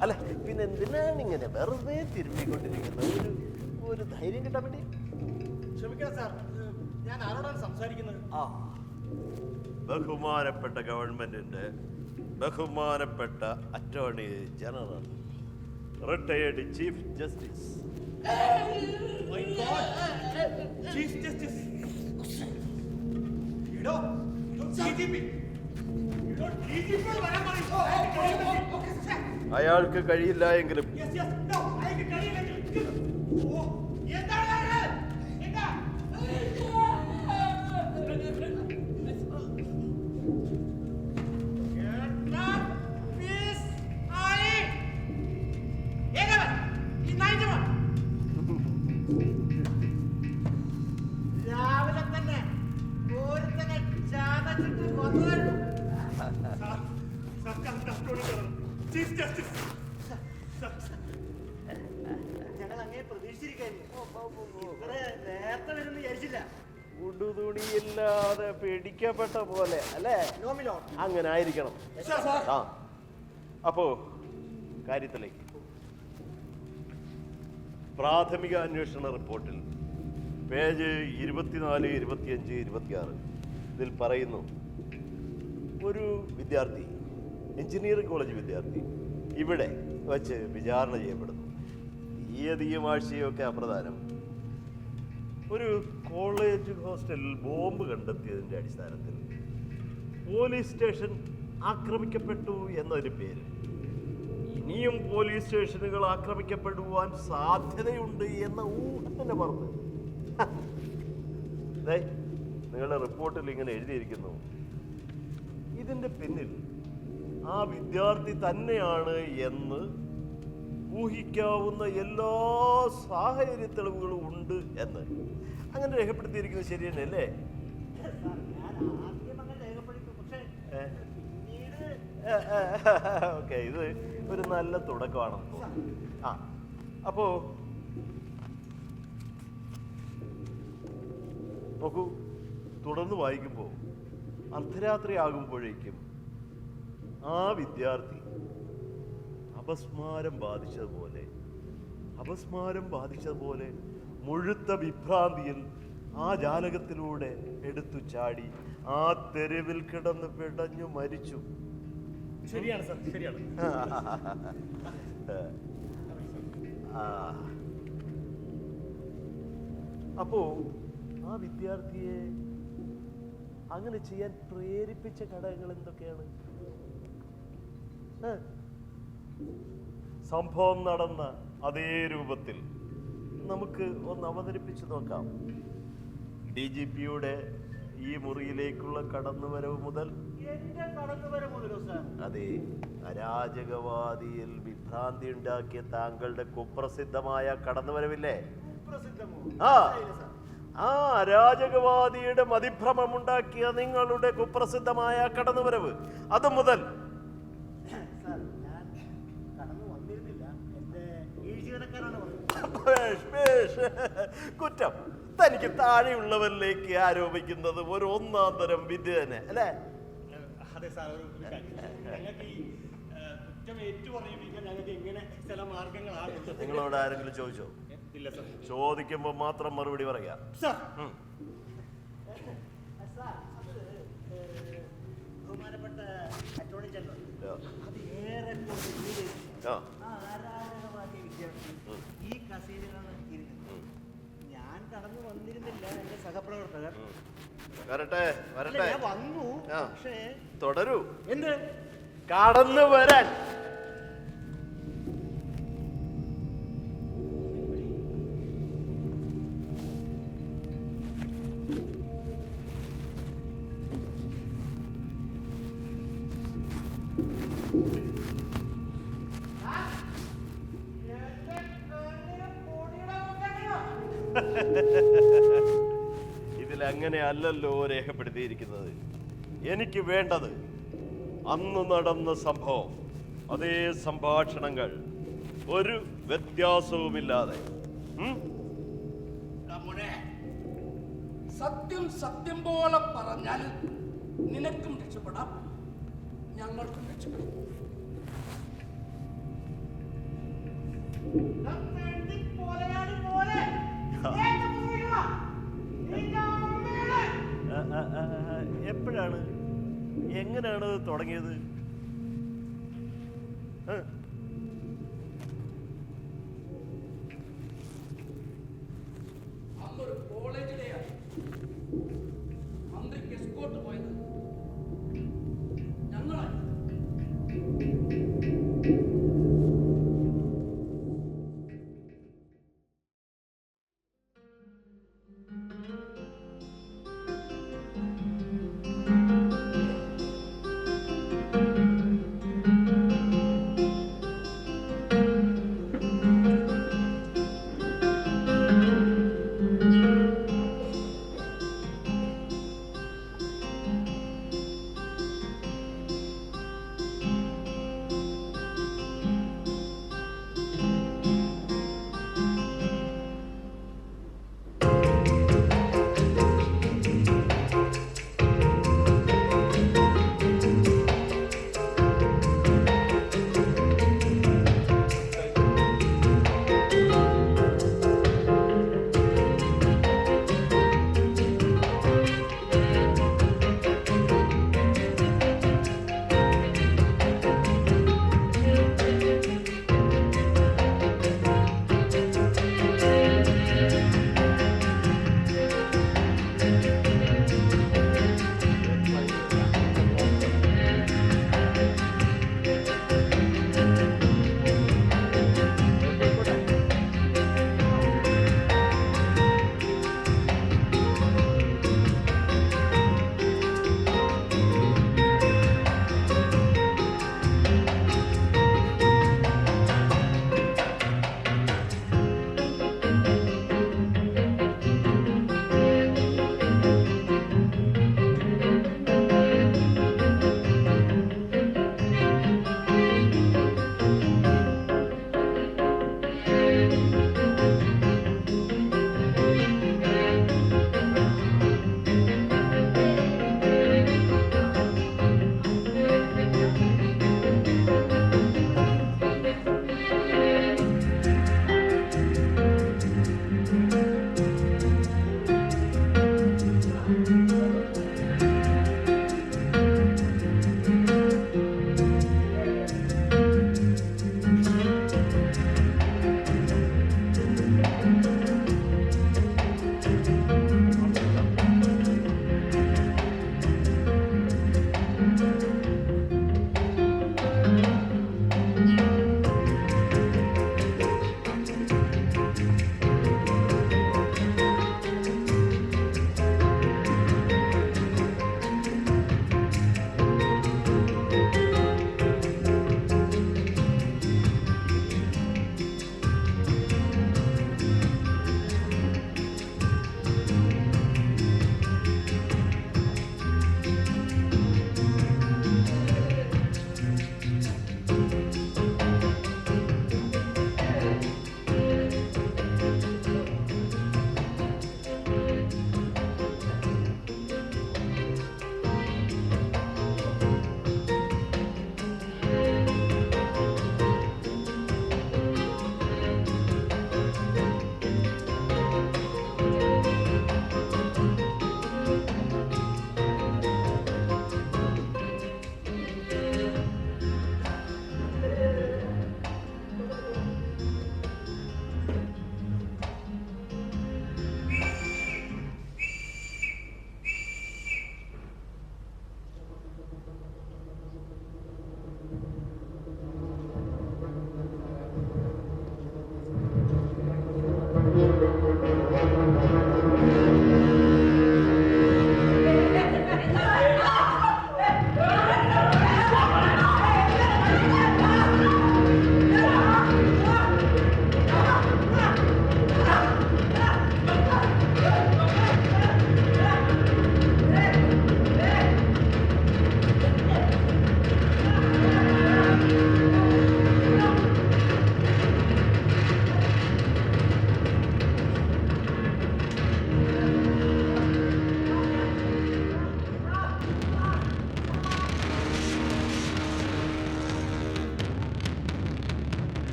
അല്ല പിന്നെ എന്തിനാണ് ഇങ്ങനെ വെറുതെ തിരുമ്മിക്കൊണ്ടിരിക്കുന്നത്? ഒരു ധൈര്യം കിട്ടാൻ വേണ്ടി. ക്ഷമിക്കണം സാർ, ഞാൻ ആരോടാണ് സംസാരിക്കുന്നത്? ബഹുമാനപ്പെട്ട ഗവൺമെന്റിന്റെ ബഹുമാനപ്പെട്ട attorney general, retired chief justice. Chief justice, അയാൾക്ക് കഴിയില്ല എങ്കിലും രാവിലെ തന്നെ ഓരോരുത്തനെ ചാതച്ചിട്ട് കൊന്നതല്ലോ. ചീഫ് ജസ്റ്റിസ്, ഞങ്ങൾ അങ്ങനെ പ്രതീക്ഷിച്ചിരിക്കുന്നു. നേരത്തെ വരുന്ന വിചാരിച്ചില്ല. ഉടുതുണിയില്ലാതെ പിടിക്കപ്പെട്ട പോലെ അല്ലേ? അങ്ങനെ ആയിരിക്കണം. ആ അപ്പോ കാര്യത്തിലേക്ക്. പ്രാഥമിക അന്വേഷണ റിപ്പോർട്ടിൽ പേജ് 24, 25, 26 ഇതിൽ പറയുന്നു, ഒരു വിദ്യാർത്ഥി, എഞ്ചിനീയറിംഗ് കോളേജ് വിദ്യാർത്ഥി ഇവിടെ വച്ച് വിചാരണ ചെയ്യപ്പെടുന്നു. തീയതിയും ആഴ്ചയും ഒക്കെ അപ്രധാനം. ഒരു കോളേജ് ഹോസ്റ്റലിൽ ബോംബ് കണ്ടെത്തിയതിൻ്റെ അടിസ്ഥാനത്തിൽ പോലീസ് സ്റ്റേഷൻ ആക്രമിക്കപ്പെട്ടു എന്നതിന് പേര് ഇനിയും പോലീസ് സ്റ്റേഷനുകൾ ആക്രമിക്കപ്പെടുവാൻ സാധ്യതയുണ്ട് എന്ന ഊഹത്തിന്റെ പുറത്ത് നിങ്ങളുടെ റിപ്പോർട്ടിൽ ഇങ്ങനെ എഴുതിയിരിക്കുന്നു, ഇതിന്റെ പിന്നിൽ ആ വിദ്യാർത്ഥി തന്നെയാണ് എന്ന് ഊഹിക്കാവുന്ന എല്ലാ സാഹചര്യ തെളിവുകളും ഉണ്ട് എന്ന്. അങ്ങനെ രേഖപ്പെടുത്തിയിരിക്കുന്നത് ശരി തന്നെയല്ലേ? ഓക്കെ, ഇത് ഒരു നല്ല തുടക്കമാണെന്ന് തോന്നുന്നു. ആ അപ്പോ നോക്കൂ, തുടർന്ന് വായിക്കുമ്പോൾ അർദ്ധരാത്രി ആകുമ്പോഴേക്കും ആ വിദ്യാർത്ഥി അപസ്മാരം ബാധിച്ചതുപോലെ മുഴുത്ത വിഭ്രാന്തിയിൽ ആ ജാലകത്തിലൂടെ എടുത്തു ചാടി ആ തെരുവിൽ കിടന്ന് പിടഞ്ഞു മരിച്ചു. ശരിയാണ് സാർ, ശരിയാണ്. അപ്പോ ആ വിദ്യാർത്ഥിയെ അങ്ങനെ ചെയ്യാൻ പ്രേരിപ്പിച്ച ഘടകങ്ങൾ എന്തൊക്കെയാണ്? സംഭവം നടന്ന അതേ രൂപത്തിൽ നമുക്ക് ഒന്ന് അവതരിപ്പിച്ചു നോക്കാം. DGPയുടെ ഈ മുറിയിലേക്കുള്ള കടന്നുവരവ് മുതൽ, എന്റെ കടന്നുവരവ് മുതലോ സാർ? അതെ, അരാജകവാദിയിൽ വിഭ്രാന്തി ഉണ്ടാക്കിയ താങ്കളുടെ കുപ്രസിദ്ധമായ കടന്നുവരവില്ലേ? കുപ്രസിദ്ധമോ? ആ ആ അരാജകവാദിയുടെ മതിഭ്രമമുണ്ടാക്കിയ നിങ്ങളുടെ കുപ്രസിദ്ധമായ കടന്നുവരവ്, അത് മുതൽ. സാർ, ഞാൻ കടന്നു വന്നിരുന്നില്ല. എന്റെ ജീവനക്കാരാണ് പറഞ്ഞത്. കുറ്റം തനിക്ക് താഴെയുള്ളവരിലേക്ക് ആരോപിക്കുന്നത് ഒരു ഒന്നാം തരം വിദ്യ തന്നെ അല്ലേ? അതെ സാർ, ഒരു കാര്യം. ഞങ്ങൾക്ക് ഈ കുറ്റം ഏറ്റുപറയിപ്പിക്കാൻ ഞങ്ങൾക്ക് എങ്ങനെ ചില മാർഗങ്ങളാണ്. നിങ്ങളോട് ആരെങ്കിലും ചോദിച്ചോ? ഇല്ല സാർ. ചോദിക്കുമ്പോൾ മാത്രം മറുപടി പറയാം. സാർ, ബഹുമാനപ്പെട്ട അറ്റോർണി ജനറൽ അത് ഏറെ ആരാധകവാദിയ വിദ്യാർത്ഥി ഈ കസേരയിലാണ് ഇരുന്നത്. ഞാൻ കടന്നു വന്നിരുന്നില്ല. എന്റെ സഹപ്രവർത്തകർ വരട്ടെ. ഞാൻ വന്നു. പക്ഷേ തുടരൂ. എന്ത് കടന്നു വരാൻ. ഇതിലങ്ങനെ അല്ലല്ലോ രേഖപ്പെടുത്തിയിരിക്കുന്നത്. എനിക്ക് വേണ്ടത് അന്ന് നടന്ന സംഭവം, അതേ സംഭാഷണങ്ങൾ, ഒരു വ്യത്യാസവുമില്ലാതെ. സത്യം സത്യം പോലെ പറഞ്ഞാൽ നിനക്കും രക്ഷപ്പെടാം, ഞങ്ങൾക്കും രക്ഷപ്പെടാം. എപ്പോഴാണ്, എങ്ങനെയാണ് തുടങ്ങിയത്? അന്നൊരു കോളേജിലെയാണ് മന്ത്രിക്ക് എസ്കോർട്ട് പോയത് ഞങ്ങളായി.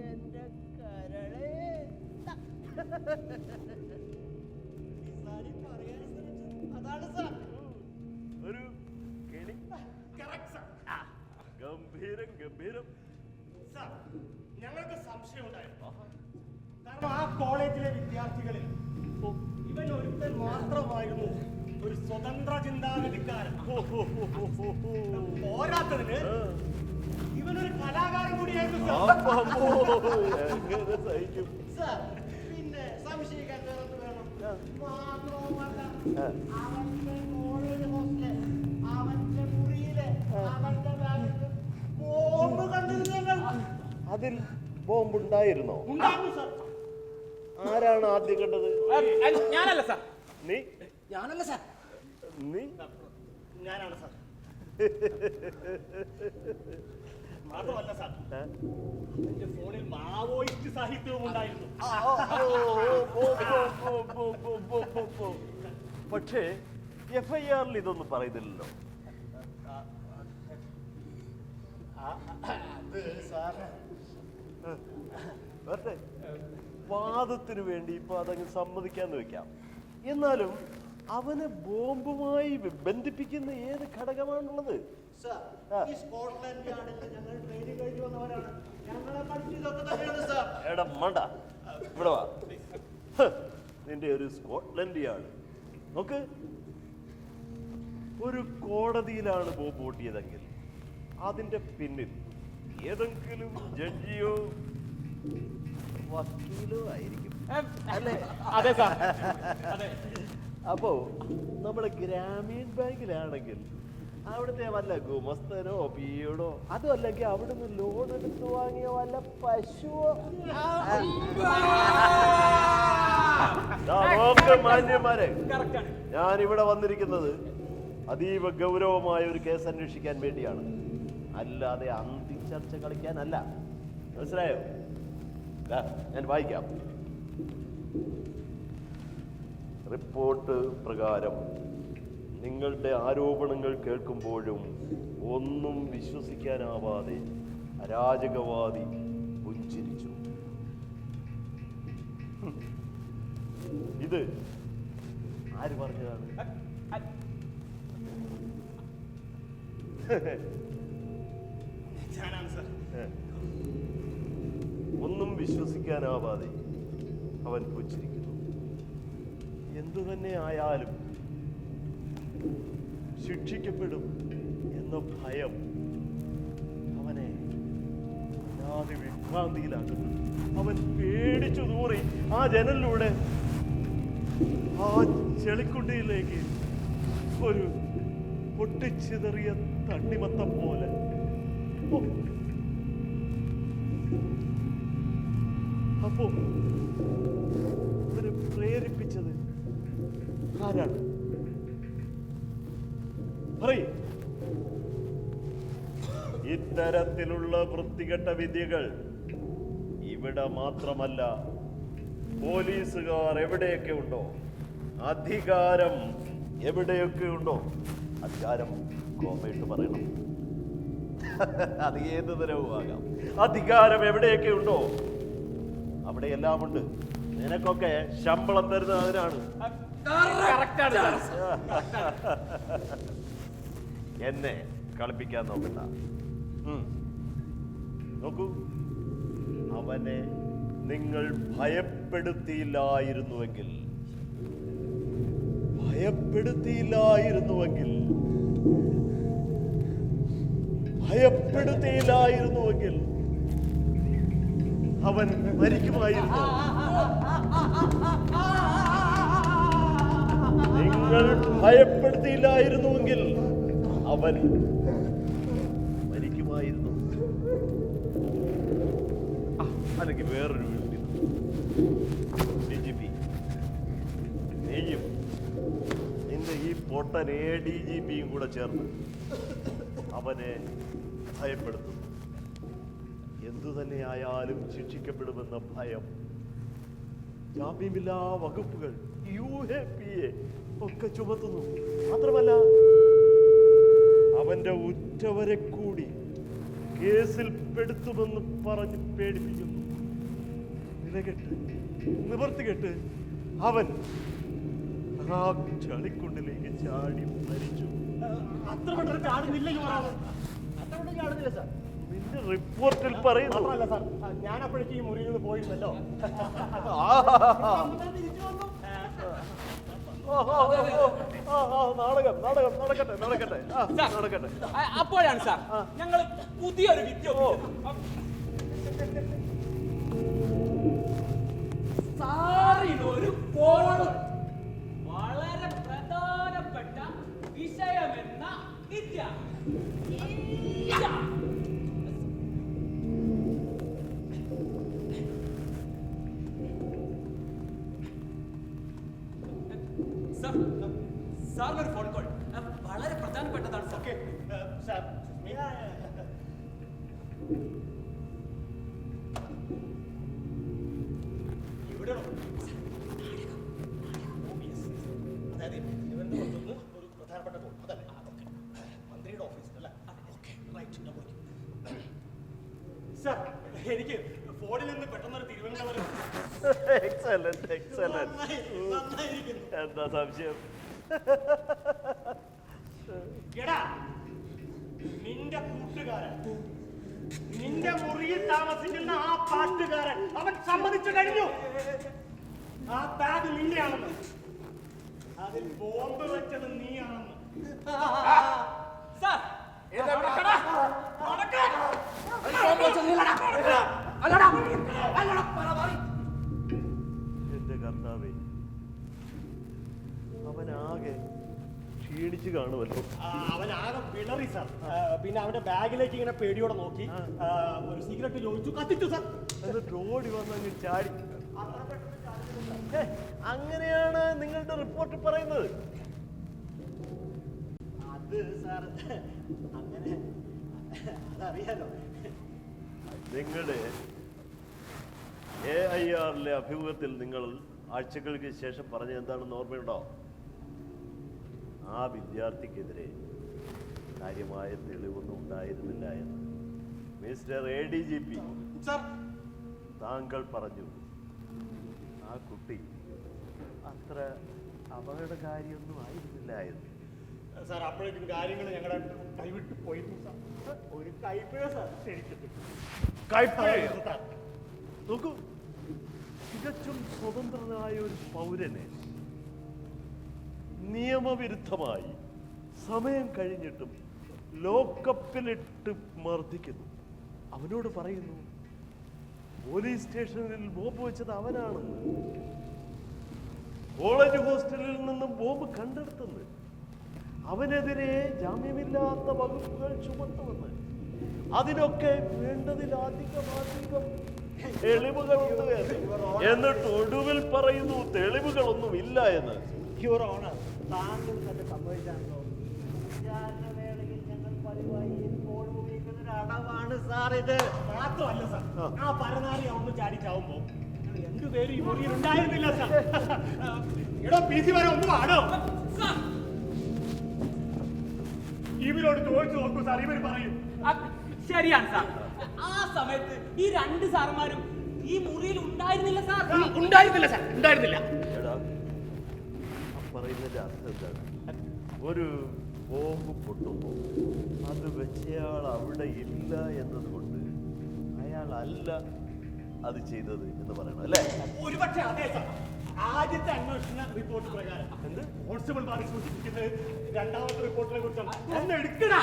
എന്റെ കരളേ. അതാണ് സാർ. ഒരു കെണി. Correct, sir. ഗംഭീരം ഗംഭീരം. സാർ, ഞങ്ങൾക്ക് സംശയമുണ്ടായിരുന്നു. കാരണം ആ കോളേജിലെ വിദ്യാർത്ഥികളിൽ ഇവൻ ഒരുത്തൻ മാത്രമായിരുന്നു ഒരു സ്വതന്ത്ര ചിന്താഗതിക്കാരൻ. പോരാത്തതിന് ഇവനൊരു കലാകാരൻ കൂടിയായിരുന്നു സാർ. എങ്ങനെ സഹിക്കും? സാർ, പിന്നെ സംശയിക്കാൻ വേറൊന്ന് വേണം. മാത്രവുമല്ല, അവന്റെ കോളേജ് ഹോസ്റ്റലിൽ അവന്റെ മുറിയിലെ അവന്റെ ബാഗിൽ ബോംബ് കണ്ടിരുന്നു. അതിൽ ബോംബുണ്ടായിരുന്നോ? ഉണ്ടായിരുന്നു സാർ. ആരാണ് ആദ്യം കണ്ടത്? ഞാനല്ല സാർ. നീ? ഞാനല്ല സാർ. നീ? ഞാനാണ് സാർ. മാത്രമല്ല സാർ, എന്റെ ഫോണിൽ മാവോയിസ്റ്റ് സാഹിത്യവും ഉണ്ടായിരുന്നു. പക്ഷേ FIR-ൽ ഇതൊന്നും പറയുന്നില്ലല്ലോ. വരട്ടെ, വാദത്തിന് വേണ്ടി ഇപ്പൊ അതങ്ങ് സമ്മതിക്കാന്ന് വെക്കാം. എന്നാലും അവനെ ബോംബുമായി ബന്ധിപ്പിക്കുന്ന ഏത് ഘടകമാണുള്ളത്? സാർ, ഈ സ്കോട്ട്ലൻഡ് യാർഡിൽ ഞങ്ങൾ ട്രെയിനിങ് കഴിഞ്ഞു വന്നവരാണ്. ഞങ്ങളെ പഠിച്ചു ഇതൊക്കെ തന്നെയാണ് സാർ. എടാ മണ്ട, ഇവിടെ വാ. ഹ്, നിന്റെ ഒരു സ്കോട്ട്ലൻഡ് യാർഡ് നോക്ക്. ഒരു കോടതിയിലാണ് ബോംബ് പൊട്ടിയതെങ്കിൽ അതിന്റെ പിന്നിൽ ഏതെങ്കിലും ജഡ്ജിയോ വക്കീലോ ആയിരിക്കും, അല്ലേ? അതെ സാർ. അതെ. അപ്പോ നമ്മുടെ ഗ്രാമീൺ ബാങ്കിലാണെങ്കിൽ അവിടുത്തെ വല്ല ഗുമസ്തനോ പിയോടോ, അതും അല്ലെങ്കിൽ അവിടുന്ന് ലോൺ എടുത്ത് വാങ്ങിയ വല്ല പശുവോ. മാന്യന്മാരെ, ഞാൻ ഇവിടെ വന്നിരിക്കുന്നത് അതീവ ഗൗരവമായ ഒരു കേസ് അന്വേഷിക്കാൻ വേണ്ടിയാണ്, അല്ലാതെ അന്തിച്ചർച്ച കളിക്കാനല്ല. മനസ്സിലായോ? ഞാൻ വായിക്കാം. റിപ്പോർട്ട് പ്രകാരം നിങ്ങളുടെ ആരോപണങ്ങൾ കേൾക്കുമ്പോഴും ഒന്നും വിശ്വസിക്കാനാവാതെ അരാജകവാദി പുഞ്ചിരിച്ചു. ഇത് ആര് പറഞ്ഞതാണ്? ഞാനാണ് സാർ. ഒന്നും വിശ്വസിക്കാനാവാതെ അവൻ പുഞ്ചിരിക്കുന്നു. എന്തു തന്നെ ആയാലും ശിക്ഷിക്കപ്പെടും എന്ന ഭയം അവനെ അനാദി വിഭ്രാന്തിയിലാക്കുന്നു. അവൻ പേടിച്ചു തൂറി ആ ജനലിലൂടെ ആ ചെളിക്കുണ്ടിയിലേക്ക് ഒരു പൊട്ടിച്ചിതറിയ തണ്ണിമത്തം പോലെ. അപ്പോ അവനെ പ്രേരിപ്പിച്ചത് ആരാണ്? പറയ്. ഇത്തരത്തിലുള്ള വൃത്തികെട്ട വിദ്യകൾ ഇവിടെ മാത്രമല്ല, പോലീസുകാർ എവിടെയൊക്കെ ഉണ്ടോ, അധികാരം എവിടെയൊക്കെ ഉണ്ടോ, അധികാരം കോമയിട്ട് പറയണം, അത് ഏത് തരവും ആകാം, അധികാരം എവിടെയൊക്കെ ഉണ്ടോ അവിടെയെല്ലാം ഉണ്ട്. നിനക്കൊക്കെ ശമ്പളം തരുന്നത് അതിനാണ്. എന്നെ കളിപ്പിക്കാൻ നോക്കണ്ട. നോക്കൂ, അവനെ നിങ്ങൾ ഭയപ്പെടുത്തിയില്ലായിരുന്നുവെങ്കിൽ അവൻ മരിക്കുമായിരുന്നു. നിങ്ങൾ ഭയപ്പെടുത്തിയില്ലായിരുന്നുവെങ്കിൽ അവൻ മരിക്കുമായിരുന്നു. അല്ലെങ്കിൽ വേറൊരു വീട്ടിൽ DGP, നീയും നിന്റെ ഈ പൊട്ടൻ ADGPയും കൂടെ ചേർന്ന് അവനെ ഭയപ്പെടുത്തും. എന്തു തന്നെയായാലും ശിക്ഷിക്കപ്പെടുമെന്ന ഭയം, ജാമ്യമില്ലാ വകുപ്പുകൾ UAPA ഒക്കെ ചുമത്തുന്നു. മാത്രമല്ല അവന്റെ ഉറ്റവരെ കൂടി കേസിൽ പെടുത്തുമെന്ന് പറഞ്ഞ് പേടിപ്പിക്കുന്നു. നിവർത്തികെട്ട് അവൻ ആ ചളിക്കുണ്ടിലേക്ക് ചാടി മരിച്ചു. അത്ര പെട്ടെന്ന് ചാടുന്നില്ല യുവറാവ്. അതുകൊണ്ട് ചാടുന്നില്ല സാർ. നിന്റെ റിപ്പോർട്ടിൽ പറയുന്നു. മാത്രമല്ല സാർ, ഞാൻ അപ്പോഴേക്കും ഈ മുറിയിൽ നിന്ന് പോയിരുന്നല്ലോ. നാടകം നാടകം നടക്കട്ടെ നടക്കട്ടെ നടക്കട്ടെ. അപ്പോഴാണ് സാർ ഞങ്ങൾ പുതിയൊരു വിദ്യ സാറിനൊരു കോള്. വളരെ പ്രധാനപ്പെട്ട വിഷയമെന്ന വിദ്യ. സാറിനൊരു ഫോൺ കോൾ വളരെ പ്രധാനപ്പെട്ടതാണ് സാർ. സാർ ഇവിടെ അതായത് തിരുവനന്തപുരത്തുനിന്ന് ഒരു പ്രധാനപ്പെട്ട കോൾ അതല്ലേ? മന്ത്രിയുടെ ഓഫീസിൽ അല്ലേ? സാർ എനിക്ക് ഫോണിൽ നിന്ന് പെട്ടെന്നൊരു തിരുവനന്തപുരം. Excellent excellent. എന്താ സംശയം? എടാ, നിന്റെ കൂട്ടുകാരൻ, നിന്റെ മുറിയിൽ താമസിക്കുന്ന ആ പാട്ടുകാരൻ അവൻ സമ്മതിച്ചു കഴിഞ്ഞു. ആ ബാഗ് നിന്റെയാണെന്ന്, അതിൽ ബോംബ് വെച്ചത് നീയാണെന്ന്. സാർ എന്റെ കർത്താവേ, അവനാകെ ക്ഷീണിച്ചു കാണുമല്ലോ. അവൻ ആകെ വിളറി സാർ. പിന്നെ അവന്റെ ബാഗിലേക്ക് ഇങ്ങനെ പേടിയോടെ നോക്കി, ഒരു സിഗരറ്റ് ചോദിച്ചു, കത്തിച്ചു സാർ. എന്നിട്ട് ഓടി വന്നങ്ങ് ചാടി. അങ്ങനെയാണ് നിങ്ങളുടെ റിപ്പോർട്ട് പറയുന്നത്? അത് സാർ അങ്ങനെ അതറിയാലോ. നിങ്ങളുടെ AIRലെ അഭിമുഖത്തിൽ നിങ്ങൾ ആഴ്ചകൾക്ക് ശേഷം പറഞ്ഞത് എന്താണെന്ന് ഓർമ്മയുണ്ടോ? ആ വിദ്യാർത്ഥിക്കെതിരെ കാര്യമായ തെളിവൊന്നും ഉണ്ടായിരുന്നില്ല എന്ന്. മിസ്റ്റർ ADGP, താങ്കൾ പറഞ്ഞു ആ കുട്ടി അത്ര അപകടകാരിയൊന്നും ആയിരുന്നില്ല എന്ന്. സാർ അപ്പോഴേക്കും കാര്യങ്ങൾ ഞങ്ങളുടെ കൈവിട്ട് പോയിരുന്നു സാർ. ഒരു കൈപ്പിഴ സാർ ശരിക്കും. നോക്കൂ, തികച്ചും സ്വതന്ത്രനായ ഒരു പൗരനെ നിയമവിരുദ്ധമായി സമയം കഴിഞ്ഞിട്ടും ലോക്കപ്പിലിട്ട് മർദ്ദിക്കുന്നു. അവനോട് പറയുന്നു പോലീസ് സ്റ്റേഷനിൽ ബോംബ് വെച്ചത് അവനാണെന്ന്, കോളേജ് ഹോസ്റ്റലിൽ നിന്നും ബോംബ് കണ്ടെടുത്തെന്ന്, അവനെതിരെ ജാമ്യമില്ലാത്ത വകുപ്പുകൾ ചുമത്തുമെന്ന്, അതിനൊക്കെ വേണ്ടതിലധികം തെളിവുകളുണ്ട് എന്ന്. എന്നിട്ട് ഒടുവിൽ പറയുന്നു തെളിവുകളൊന്നും ഇല്ല എന്ന്. യുവർ ഓണർ, താങ്കൾ തന്നെ സമ്മതിച്ചാണല്ലോ. വിചാരണവേളയിൽ ഞങ്ങൾ പതിവായി ഇപ്പോൾ ഉപയോഗിക്കുന്ന ഒരു അടവാണ് സാർ ഇത്. മാത്രമല്ല സാർ, ആ പരനാറി ഒന്ന് ചാടിച്ചാവുമ്പോ രണ്ടുപേരും ഈ മുറിയിൽ ഉണ്ടായിരുന്നില്ല സാർ. എടോ PC വരെ ഒന്നും ആണോ? ഇവരോട് ചോദിച്ചു നോക്കൂ സാർ, ഇവർ പറയും. ശരിയാണ് സാർ. ആ സമയത്ത് ഈ രണ്ട് സാർമാരും ഈ മുറിയിൽ ഉണ്ടായിരുന്നില്ല സാർ. ഉണ്ടായിരുന്നില്ല സാർ, ഉണ്ടായിരുന്നില്ല. പറയുന്നതിന്റെ അർത്ഥം എന്താണ്? ഒരു ബോംബ് പൊട്ടുമ്പോൾ അത് വെച്ചയാൾ അവിടെ ഇല്ല എന്നതുകൊണ്ട് അയാളല്ല അത് ചെയ്തത് എന്ന് പറയണം അല്ലേ? ഒരുപക്ഷെ അതെ സാർ. ആദ്യത്തെ അന്വേഷണ റിപ്പോർട്ട് പ്രകാരം കോൺസ്റ്റബിൾ മാറി സൂചിപ്പിക്കുന്നത് രണ്ടാമത്തെ റിപ്പോർട്ടിനെ കുറിച്ചാണ്. ഒന്ന് എടുക്കണ.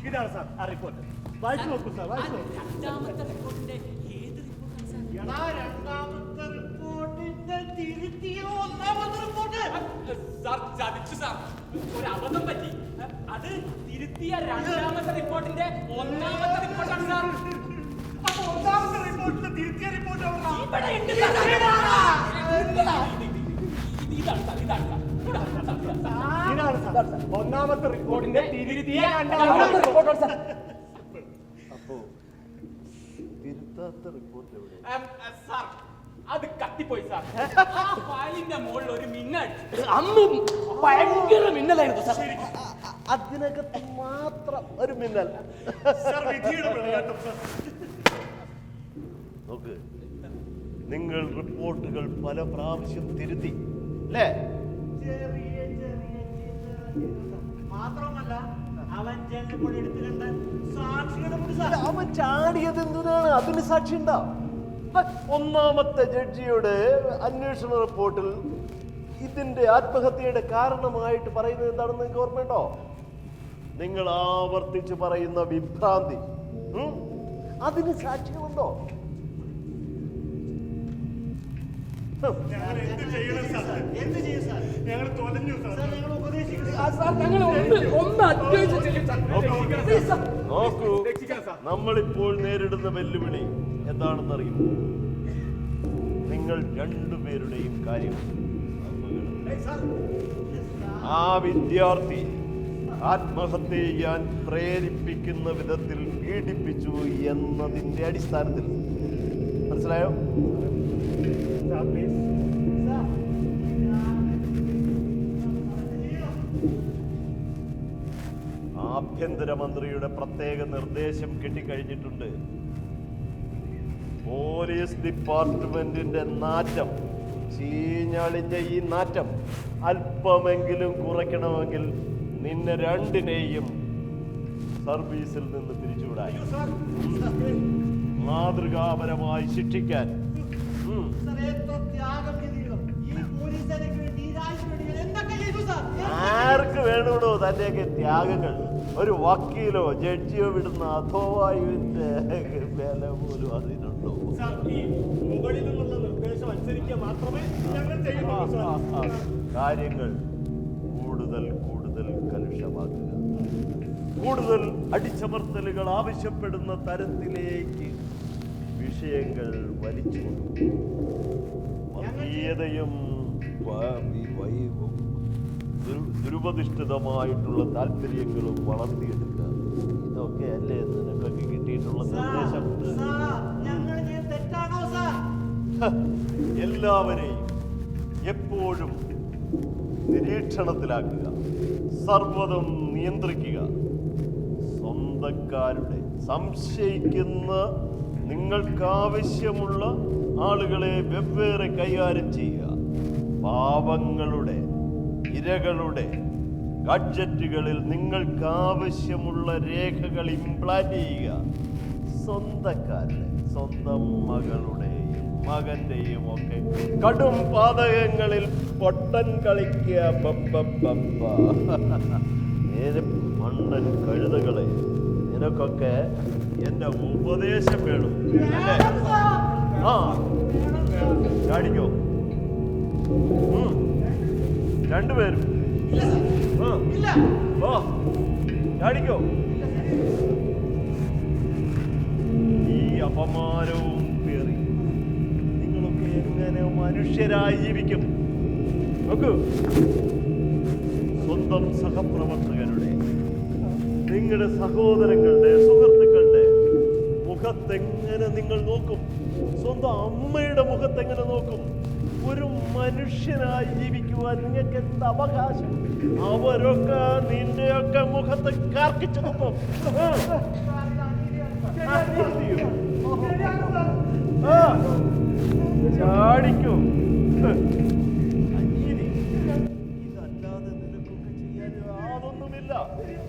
ഇതാണ് സാർ ആ റിപ്പോർട്ട്. വായിച്ചു നോക്കൂ സാർ, വായിച്ചു നോക്കൂ. രണ്ടാമത്തെ റിപ്പോർട്ടിന്റെ ഏത് റിപ്പോർട്ടാണ് സാർ? രണ്ടാമത്തെ റിപ്പോർട്ടിന്റെ തിരുത്തിയ ഒന്നാമത്തെ റിപ്പോർട്ട്. സാർ ചതിച്ചു സാർ, ഒരു അബദ്ധം പറ്റി. അത് തിരുത്തിയ രണ്ടാമത്തെ റിപ്പോർട്ടിന്റെ ഒന്നാമത്തെ റിപ്പോർട്ടാണ് സാർ. അപ്പൊ ഒന്നാമത്തെ റിപ്പോർട്ടിന്റെ തിരുത്തിയ റിപ്പോർട്ട് ഇവിടെ ഉണ്ട് സാർ. ഇതാണ് സാർ, ഇതാണ് സാർ. ഇതാണ് സാർ ഒന്നാമത്തെ റിപ്പോർട്ടിന്റെ തിരുത്തിയ രണ്ടാമത്തെ റിപ്പോർട്ടാണ് സാർ. അപ്പോ തിരുത്താത്ത റിപ്പോർട്ട് എവിടെ? സാർ അത് കത്തിപ്പോയി സാർ. ആ ഫയലിന്റെ മുകളിൽ ഒരു മിന്നടിച്ചു. അന്നും ഭയങ്കര മിന്നലായിരുന്നു സാർ. അതിനകത്ത് മാത്രം ഒരു മിന്നൽ. നോക്ക്, നിങ്ങൾ റിപ്പോർട്ടുകൾ പല പ്രാവശ്യം തിരുത്തി അല്ലേ? മാത്രമല്ല അവൻ ചെന്നപ്പോൾ എടുത്തിട്ടുണ്ട് സാക്ഷികളുടെ അവൻ ചാടിയത് എന്തിനാണ്? അതിന് സാക്ഷി ഉണ്ടാ? ഒന്നാമത്തെ ജഡ്ജിയുടെ അന്വേഷണ റിപ്പോർട്ടിൽ ഇതിന്റെ ആത്മഹത്യയുടെ കാരണമായിട്ട് പറയുന്നത് എന്താണെന്ന് നിങ്ങൾക്ക് ഓർമ്മയുണ്ടോ? നിങ്ങൾ ആവർത്തിച്ച് പറയുന്ന വിഭ്രാന്തി. അതിന് സാക്ഷികളുണ്ടോ? എന്ത് ചെയ്യും സാർ? ഞങ്ങൾ തൊലഞ്ഞു സാർ. ഞങ്ങൾ ഉപദേശിക്കും സാർ, ഞങ്ങൾ ഒന്ന് അഡ്വൈസ് ചെയ്യും സാർ. നോക്കൂ, നമ്മളിപ്പോൾ നേരിടുന്ന വെല്ലുവിളി എന്താണെന്ന് അറിയുമോ? നിങ്ങൾ രണ്ടുപേരുടെയും കാര്യം. ആ വിദ്യാർത്ഥി ആത്മഹത്യ ചെയ്യാൻ പ്രേരിപ്പിക്കുന്ന വിധത്തിൽ പീഡിപ്പിച്ചു എന്നതിന്റെ അടിസ്ഥാനത്തിൽ. മനസ്സിലായോ? ആഭ്യന്തരമന്ത്രിയുടെ പ്രത്യേക നിർദ്ദേശം കിട്ടിക്കഴിഞ്ഞിട്ടുണ്ട്. പോലീസ് ഡിപ്പാർട്ട്മെന്റിന്റെ നാറ്റം, ചീഞ്ഞളിഞ്ഞ ഈ നാറ്റം അല്പമെങ്കിലും കുറയ്ക്കണമെങ്കിൽ നിന്നെ രണ്ടിനെയും സർവീസിൽ നിന്ന് പിരിച്ചുവിടാൻ, മാതൃകാപരമായി ശിക്ഷിക്കാൻ. ആർക്ക് വേണോടോ തന്റെയൊക്കെ ത്യാഗങ്ങൾ? ഒരു വക്കീലോ ജഡ്ജിയോ വിടുന്ന അധോവായുവിന്റെ വില പോലും അതിനുണ്ടോ? മുകളിൽ നിന്നുള്ള നിർദ്ദേശം അനുസരിക്കുക മാത്രമേ ഞങ്ങൾ ചെയ്യുന്നുള്ളൂ. കാര്യങ്ങൾ കൂടുതൽ കൂടുതൽ കലുഷമാക്കുക, കൂടുതൽ അടിച്ചമർത്തലുകൾ ആവശ്യപ്പെടുന്ന തരത്തിലേക്ക് വിഷയങ്ങൾ വലിച്ചു വർഗീയതയും ദുരുപദിഷ്ഠിതമായിട്ടുള്ള താല്പര്യങ്ങളും വളർത്തിയെടുക്കുക. ഇതൊക്കെ അല്ലേ നിനക്കൊക്കെ കിട്ടിയിട്ടുള്ള നിർദ്ദേശം? എല്ലാവരെയും എപ്പോഴും നിരീക്ഷണത്തിലാക്കുക, സർവ്വതും നിയന്ത്രിക്കുക, സ്വന്തക്കാരുടെ സംശയിക്കുന്ന നിങ്ങൾക്കാവശ്യമുള്ള ആളുകളെ വെവ്വേറെ കൈകാര്യം ചെയ്യുക, പാവങ്ങളുടെ ഇരകളുടെ ഗഡ്ജറ്റുകളിൽ നിങ്ങൾക്കാവശ്യമുള്ള രേഖകൾ ഇംപ്ലാന്റ് ചെയ്യുക, സ്വന്തക്കാരുടെ, സ്വന്തം മകളുടെയും മകന്റെയും ഒക്കെ കടും പാതകങ്ങളിൽ പൊട്ടൻ കളിക്കുക. മണ്ണൻ കഴുതകളെ, നിനക്കൊക്കെ എന്റെ ഉപദേശം വേണം അല്ലേ? ആ, ചാടിക്കോ രണ്ടുപേരും. ചാടിക്കോ. ഈ അപമാനവും പേറി നിങ്ങളൊക്കെ എങ്ങനെ മനുഷ്യരായി ജീവിക്കും? നോക്കൂ, സ്വന്തം സഹപ്രവർത്തകരുടെ, നിങ്ങളുടെ സഹോദരങ്ങളുടെ, സുഹൃത്തുക്കളുടെ മുഖത്തെങ്ങനെ നിങ്ങൾ നോക്കും? സ്വന്തം അമ്മയുടെ മുഖത്തെങ്ങനെ നോക്കും? ഒരു മനുഷ്യനായി ജീവിക്കുവാൻ നിങ്ങൾക്ക് എന്ത് അവകാശം? അവരൊക്കെ നിന്റെയൊക്കെ മുഖത്ത് കാർക്കിച്ചു നോക്കും. ചാടിക്കും. ഇതല്ലാതെ നിനക്കൊക്കെ ചെയ്യാൻ യാതൊന്നുമില്ല.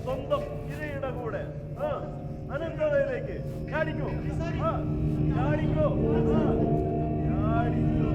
സ്വന്തം ഇരയുടെ കൂടെ അനന്തതയിലേക്ക് ചാടിക്കോ. ചാടിക്കോ. ചാടിക്കോ.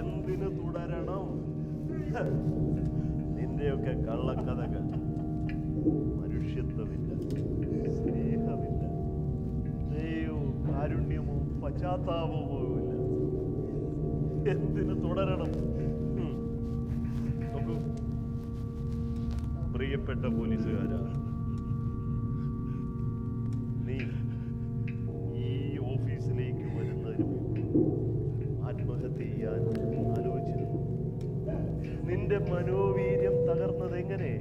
എന്തിനു തുടരണം? നിന്റെയൊക്കെ കള്ളക്കഥകൾ മനുഷ്യത്വമില്ല, സ്നേഹമില്ല, ദയയോ കാരുണ്യമോ പശ്ചാത്താപമോ ഇല്ല. എന്തിനു തുടരണം? നോക്കൂ പ്രിയപ്പെട്ട പോലീസുകാരാ, നീ ഈ ഓഫീസിലേക്ക് വരുന്നതിന് മുമ്പ് ആത്മഹത്യ ചെയ്യാൻ ആലോചിച്ചിരുന്നു. നിന്റെ മനോവീര്യം തകർന്നത് എങ്ങനെ?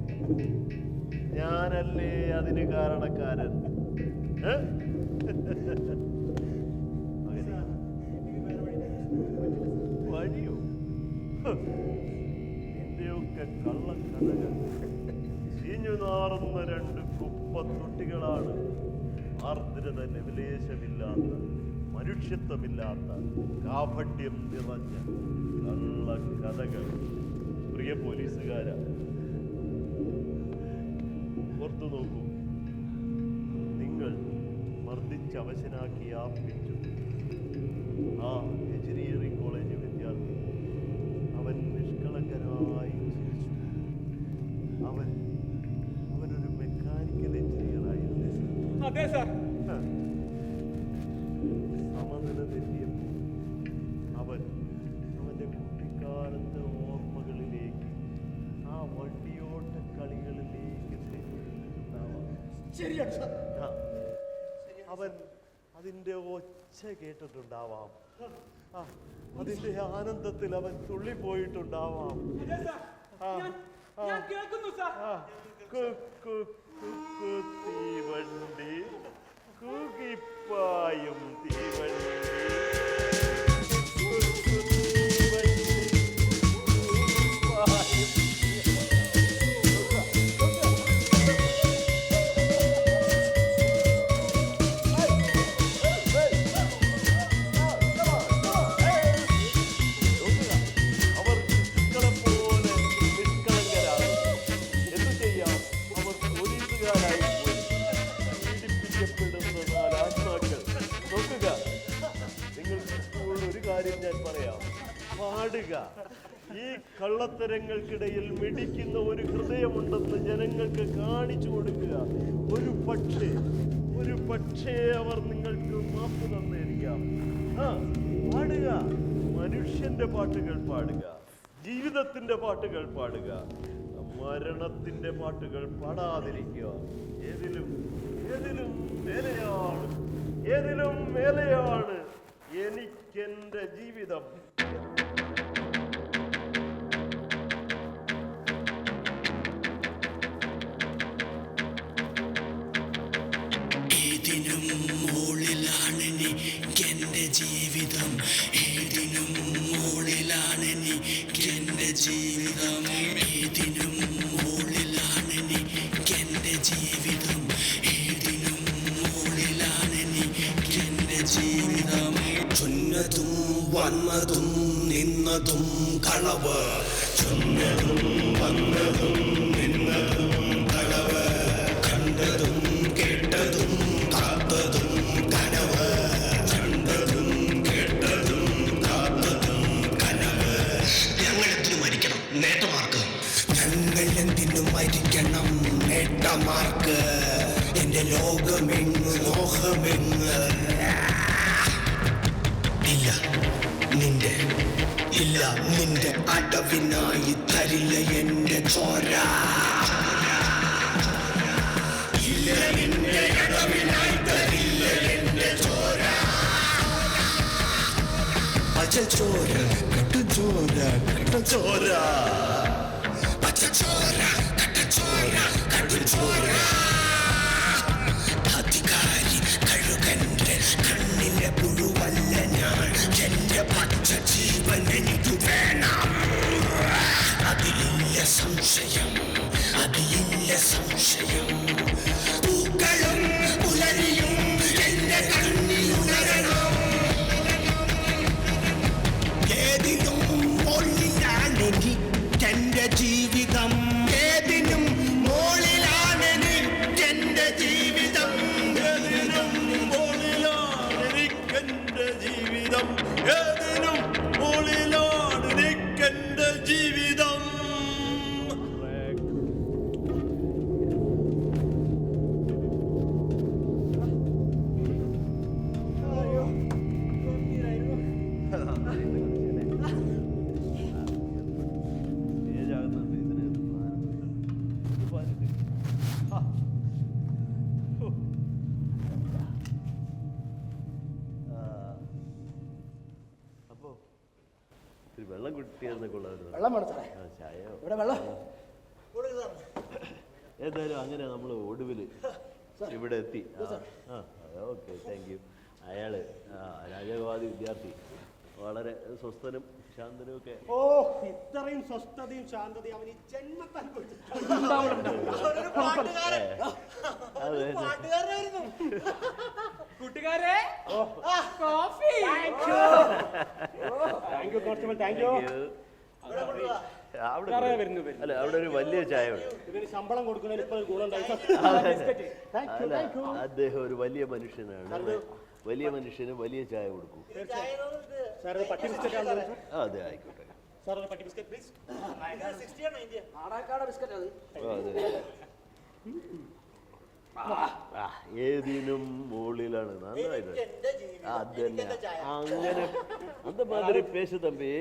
ഞാനല്ലേ അതിന് കാരണക്കാരൻ? വഴിയോ? നിന്റെയൊക്കെ കള്ളക്കഥകൾ. ചീഞ്ഞു നാറുന്ന രണ്ട് കുപ്പത്തൊട്ടികളാണ് ആർദ്രത നിവിലേശമില്ലാത്ത, മനുഷ്യത്വമില്ലാത്ത, കാപട്യം നിറഞ്ഞ കള്ളക്കഥകൾ. പ്രിയ പോലീസുകാരാ, ഓർത്തു നോക്കൂ. നിങ്ങൾ മർദ്ദിച്ചവശനാക്കി ആ പിച്ചു ആ എഞ്ചിനീയറിംഗ് കോളേജ് വിദ്യാർത്ഥി അവൻ നിഷ്കളങ്കനായി ചിരിച്ചു. അവനൊരു മെക്കാനിക്കൽ എഞ്ചിനീയർ ആയിരുന്നു. അതെ സാർ. സമനില തെറ്റിയപ്പോൾ അവന്റെ കുട്ടിക്കാലത്തെ ഓർമ്മകളിലേക്ക്, ആ വണ്ടിയോട്ട കളികളിലേക്ക് തെറ്റിയിട്ടുണ്ടാവാം. ശരിയാണ് സാർ. അവൻ അതിന്റെ ഒച്ച കേട്ടിട്ടുണ്ടാവാം. അതിന്റെ ആനന്ദത്തിൽ അവൻ തുള്ളിപ്പോയിട്ടുണ്ടാവാം. ഞാൻ കേൾക്കുന്നു സാർ. തീവണ്ടി, കുകിപ്പായും തീവണ്ടി, ഈ കള്ളത്തരങ്ങൾക്കിടയിൽ മിടിക്കുന്ന ഒരു ഹൃദയമുണ്ടെന്ന് ജനങ്ങൾക്ക് കാണിച്ചു കൊടുക്കുക. ഒരു പക്ഷേ അവർ നിങ്ങൾക്ക് മാപ്പ് തന്നിരിക്കാം. പാടുക, മനുഷ്യന്റെ പാട്ടുകൾ പാടുക, ജീവിതത്തിന്റെ പാട്ടുകൾ പാടുക, മരണത്തിന്റെ പാട്ടുകൾ പാടാതിരിക്കുക. ഏതിലും മേലെയാണ് എനിക്കെന്റെ ജീവിതം. ഏതിനും മുകളിലാണെനിക്കെൻ്റെ ജീവിതം, ഏതിനും മുകളിലാണെനിക്കെൻ്റെ ജീവിതം, ഏതിനും മുകളിലാണെനിക്കെൻ്റെ ജീവിതം, ഏതിനും മുകളിലാണെനിക്കെൻ്റെ ജീവിതം. ചൊന്നതും വന്നതും നിന്നതും കളവ്, ചൊന്നതും വന്നതും നിന്നതും കളവ്, കണ്ടതും കേട്ടതും കാത്തതും കനവ്, കണ്ടതും കേട്ടതും കാത്തതും കനവ്. ഞങ്ങളെന്തിനു മരിക്കണം നേട്ടമാർക്ക്? ഞങ്ങൾ എന്തിനു മരിക്കണം നേട്ടമാർക്ക്? എന്റെ ലോകമെങ്ങ് മോഹമെങ്ങ് നിന്റെ അടവിനായി തരില്ല എന്റെ ചോര, ഇല്ല നിന്റെ അടവിനായി തരില്ല എന്റെ ചോര. പച്ചച്ചോര കട്ടച്ചോര കട്ടച്ചോര, പച്ചച്ചോര കട്ടച്ചോര കട്ടച്ചോര. അധികാരി കഴുകന്റെ കണ്ണിലെ പുഴുവല്ല ഞാൻ, എന്റെ പച്ച ജീവൻ എനിക്ക് വേണം. അതിലില്ല സംശയം, അതിലില്ല സംശയം. പൂക്കളും പുലരിയും എന്റെ കണ്ണിലുണരണം. ഏതിനും മോളിലാണെനിക്കെന്റെ ജീവിതം, ഏതിനും മോളിലാണെനിക്കെന്റെ ജീവിതം, ഏതിനും മോളിലാണെനിക്കെന്റെ ജീവിതം, ഏതിനും മോളിലാണെനിക്കെന്റെ ജീവിതം. സ്റ്റേജാകുന്നുണ്ട് ഇതിന് അപ്പോ ഇത്തിരി വെള്ളം കുട്ടിയായിരുന്നെ കൊള്ളാമായിരുന്നു. വെള്ളം വേണം സാറേ. ആ, ചായയോ ഇവിടെ വെള്ളം ഏതായാലും അങ്ങനെ നമ്മൾ ഒടുവിൽ ഇവിടെ എത്തി. Okay, thank you. അയാള് രാജകവാദി വിദ്യാർത്ഥി, വളരെ സ്വസ്ഥനും ശാന്തനും ഒക്കെ. ഓ, ഇത്രയും സ്വസ്ഥതയും ശാന്തതയും അവന് ജന്മത്താൽ കൂട്ടുകാരെ coffee. Thank you constable, thank you. അല്ല, അവിടെ ഒരു വലിയ ചായ ഉണ്ട്. ഇതിന് ശമ്പളം കൊടുക്കുന്നതിന് ഇപ്പോൾ ഗുണമുണ്ടായി. അദ്ദേഹം ഒരു വലിയ മനുഷ്യനാണ്. വലിയ മനുഷ്യന് വലിയ ചായ കൊടുക്കും. സാർ പട്ടി ബിസ്ക്കറ്റ് ആണ്. അതെ, ആയിക്കോട്ടെ. സാർ പട്ടി ബിസ്ക്കറ്റ് പ്ലീസ്. ഏതിനും മുകളിലാണ്. നന്നായിട്ട് അതന്നെ അങ്ങനെ അന്ത മാതിരി പേശ തമ്പി.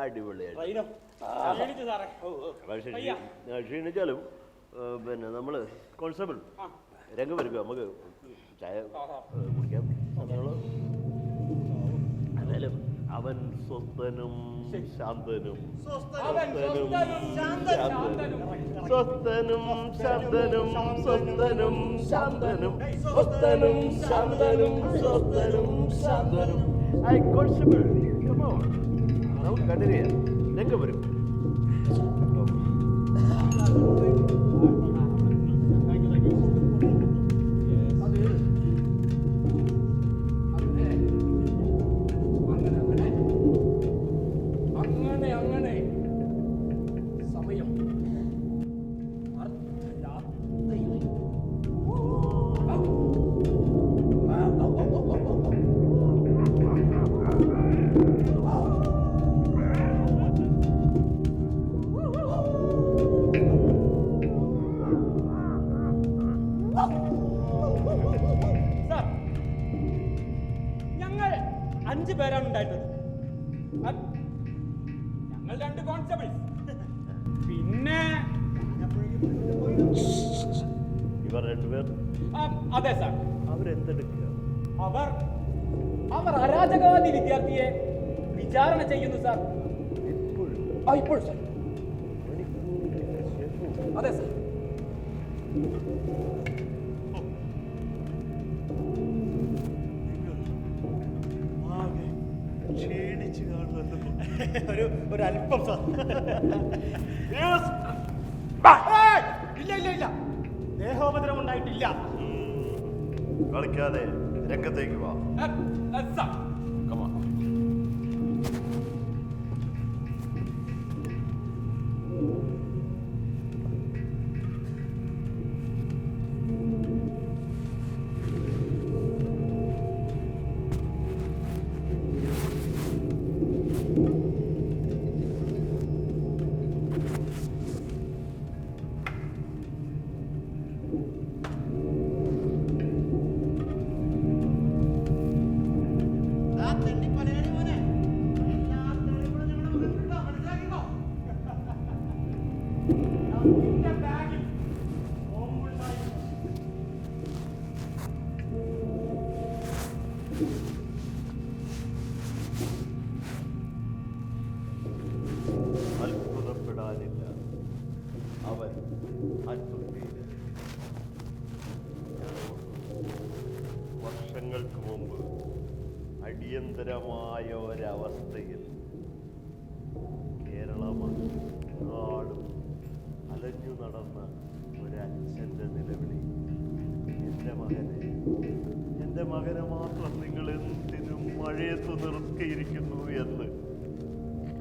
അടിപൊളിയായിട്ട്. പക്ഷെ ക്ഷീണിച്ചാലും പിന്നെ നമ്മള് കോൺസ്റ്റബിൾ രംഗം വരിക, നമുക്ക് ചായ കുടിക്കാം. എന്തായാലും അവൻ സ്വസ്ഥനും ശാന്തനും സ്വസ്ഥനും ശാന്തനും സ്വസ്ഥനും ശാന്തനും സ്വസ്ഥനും ശാന്തനും സ്വസ്ഥനും ശാന്തനും സ്വസ്ഥനും ശാന്തനും. ഐ കോൺസ്റ്റബിൾ, കം ഓൺ, നമുക്ക് കണ്ടിന്യൂ ചെയ്യാം. രംഗം വരും. ഞങ്ങൾ 5 പേരാണ് ഉണ്ടായിട്ടുള്ളത്. ഞങ്ങൾ 2 കോൺസ്റ്റബിൾസ്, പിന്നെ ഇവർ രണ്ടുപേർ. അതെ സാർ. അവരെന്തെടുക്കുക? അവർ അരാജകവാദി വിദ്യാർത്ഥിയെ വിചാരണ ചെയ്യുന്നു സാർ. ഇപ്പോൾ സാർ. അതെ സാർ. ക്ഷീണിച്ചു കാണുമല്ലോ. ഒരു അല്പം സാർ. ഇല്ല, ദേഹോപദ്രവം ഉണ്ടായിട്ടില്ല. കളിക്കാതെ രംഗത്തേക്ക് വാ. സാർ. അത്ഭുതപ്പെടാനില്ല, അവൻ അത്ഭുതം. വർഷങ്ങൾക്ക് മുമ്പ് അടിയന്തരമായ ഒരവസ്ഥയിൽ കേരളമെങ്ങാടും അലഞ്ഞു നടന്ന ഒരച്ഛൻ്റെ നിലവിളി, എൻ്റെ മകനെ മാത്രം നിങ്ങൾ എന്തിനും മഴയത്ത് നിർത്തിയിരിക്കുന്നു എന്ന്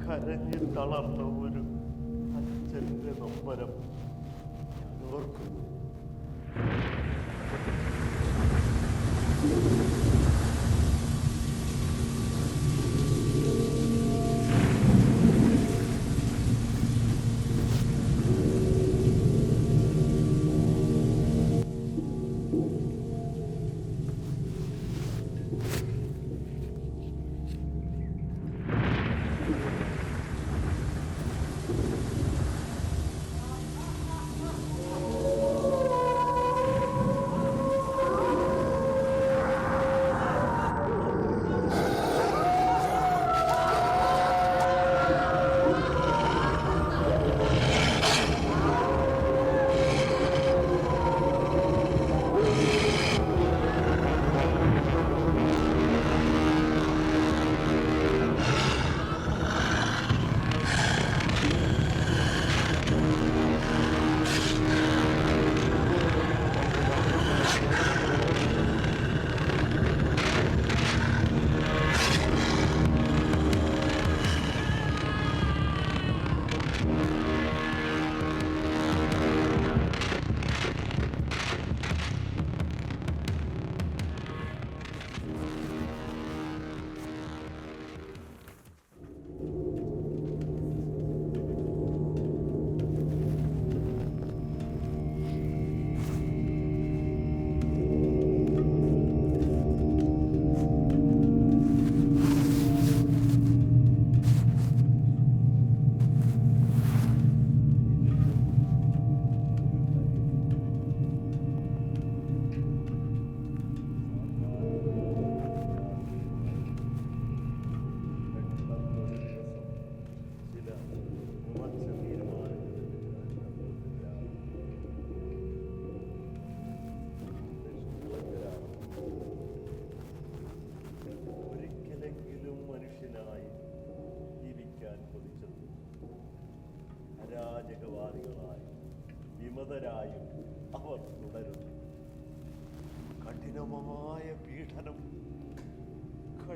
കരഞ്ഞു തളർന്ന ഒരു അച്ഛൻ്റെ നൊമ്പരം ഞാൻ ഓർക്കുന്നു.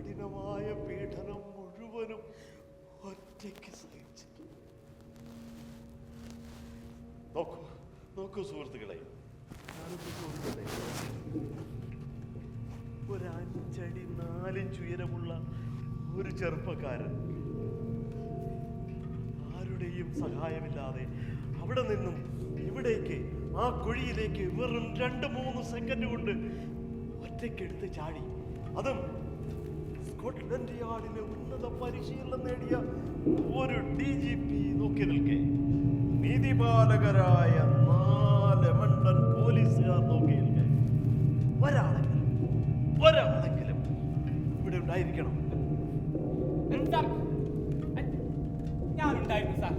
കഠിനമായ പീഡനം മുഴുവനും ഒറ്റയ്ക്ക് സഹിച്ചു. നോക്കൂ നോക്കൂ സുഹൃത്തുക്കളെ, ഒരു 5 അടി 4 ഇഞ്ച് ഉയരമുള്ള ഒരു ചെറുപ്പക്കാരൻ ആരുടെയും സഹായമില്ലാതെ അവിടെ നിന്നും ഇവിടേക്ക് ആ കുഴിയിലേക്ക് വെറും 2-3 സെക്കൻഡ് കൊണ്ട് ഒറ്റയ്ക്കെടുത്ത് ചാടി. അതും സ്കോട്ട്ലൻഡ് യാർഡിലെ ഉന്നത പരിശീലനം നേടിയ ഒരു DGP നോക്കി നിൽക്കെ, നീതിപാലകരായ 4 മണ്ടൻ പോലീസുകാർ നോക്കി നിൽക്കെ, ഒരാളെങ്കിലും ഇവിടെ ഉണ്ടായിരിക്കണം. Sir, ഞാനുണ്ടായിരുന്നു sir.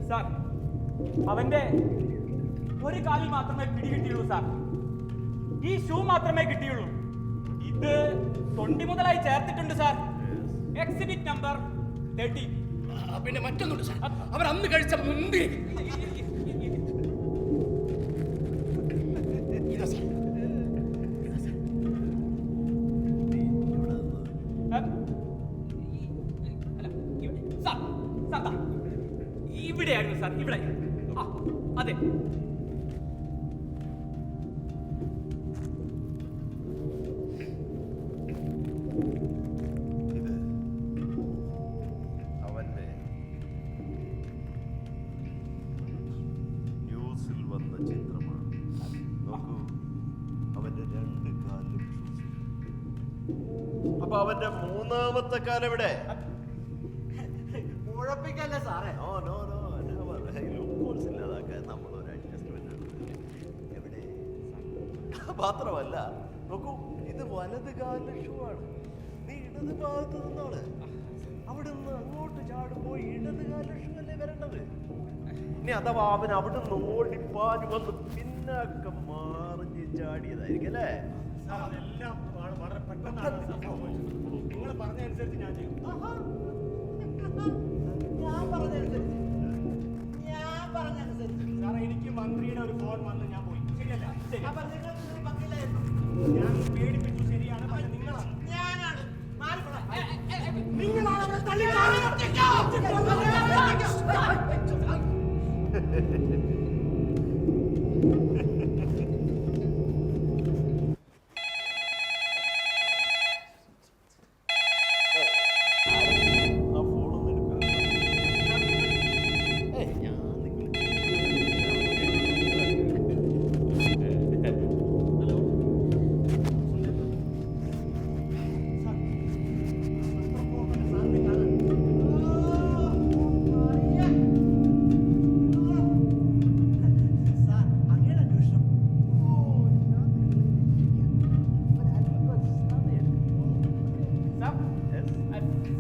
സാർ, അവന്റെ ഒരു കാലിൽ മാത്രമേ പിടികിട്ടിയുള്ളൂ സാർ. ഈ ഷൂ മാത്രമേ കിട്ടിയുള്ളൂ. ഇത് തൊണ്ടി മുതലായി ചേർത്തിട്ടുണ്ട് സാർ. Exhibit number 30. പിന്നെ മറ്റൊന്നുണ്ട് സാർ, അവർ അന്ന് കഴിച്ച മുന്തിരി. ഇതാ സാർ. ഇവിടെയായിരുന്നു സാർ, ഇവിടെ. അതെ. ഇത് അവന്റെ ന്യൂസിൽ വന്ന ചിത്രമാണ്. നോക്കൂ, അവന്റെ 2 കാലിലും ഷൂസ്. അപ്പൊ അവന്റെ 3-ാമത്തെ കാലെവിടെ? ഉഴപ്പിക്കല്ലേ സാറേ? നോ ഇല്ലാതാക്കാൻ നമ്മളൊരു അഡ്ജസ്റ്റ്മെന്റ് എവിടെ? മാത്രമല്ല, നോക്കൂ, ഇത് വലത് കാലിലെ ഷൂ ആണ്. നീ ഇടത് ഭാഗത്ത് നിന്നാണ്. അവിടെ നിന്ന് അങ്ങോട്ട് ചാടുമ്പോ ഇടത് കാലിലെ ഷൂ അല്ലേ വരേണ്ടത്? ഇനി അഥവാ അവൻ അവിടെ നിന്ന് ഓടിപ്പാഞ്ഞു വന്ന് പിന്നാക്കം മാറിഞ്ഞ് ചാടിയതായിരിക്കും അല്ലേ? അതെല്ലാം വളരെ പെട്ടെന്നാണ് നിങ്ങൾ പറഞ്ഞതനുസരിച്ച് ഞാൻ ചെയ്യും. ഞാൻ പറഞ്ഞനുസരിച്ച് സാറേ, എനിക്ക് മന്ത്രിയുടെ ഒരു ഫോൺ വന്ന് ഞാൻ പോയി. ശരിയല്ല? ശരി. അപ്പൊ നിങ്ങൾ വക്കീലായിരുന്നു. ഞാൻ പേടിപ്പിച്ചു. ശരിയാണ്. പക്ഷെ നിങ്ങളാണ് ഞാനാണ് നിങ്ങളാണ് അവരെ തള്ളി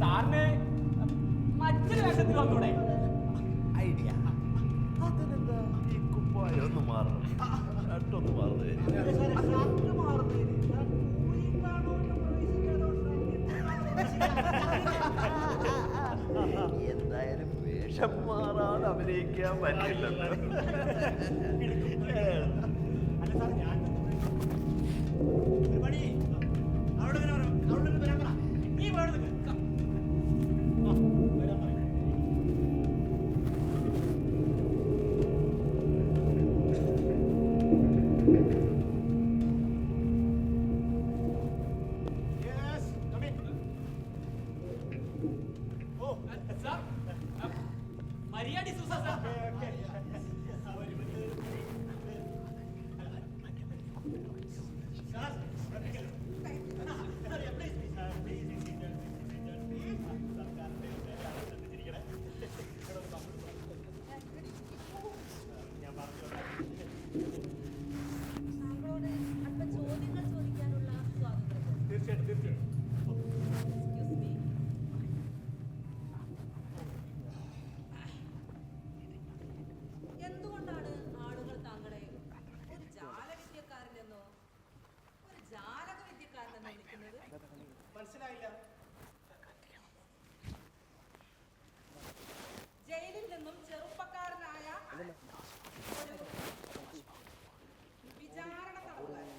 സാറിന് മറ്റൊരു വേഷത്തിൽ വന്നൂടെ? ഐഡിയ. അതിനെന്താ ഈ കുപ്പായം ഒന്ന് മാറണം, ഷർട്ടൊന്ന് മാറുന്നത്. എന്തായാലും വേഷം മാറാതെ അഭിനയിക്കാൻ പറ്റില്ലല്ലോ. അല്ല സാർ, ഞാൻ ഒരു പണി അവിടെ വരാൻ പറ. നീ വേണം വരാൻ പറ. Yes, come in. Oh, sir, Maria D'Souza sir. സാറിനോട് അല്പം ചോദ്യങ്ങൾ ചോദിക്കാനുള്ള സ്വാതന്ത്ര്യം. തീർച്ചയായിട്ടും. Excuse me. എന്തുകൊണ്ടാണ് ആളുകൾ താങ്കളെ ഒരു ജാലവിദ്യക്കാരനെന്നോ ഒരു ജാലക വിദ്യക്കാരനെന്നോ വിളിക്കുന്നത്? മനസ്സിലായില്ല. ജയിലിൽ നിന്നും ചെറുപ്പക്കാരനായ ഒരു വിചാരണ തടവുകാരൻ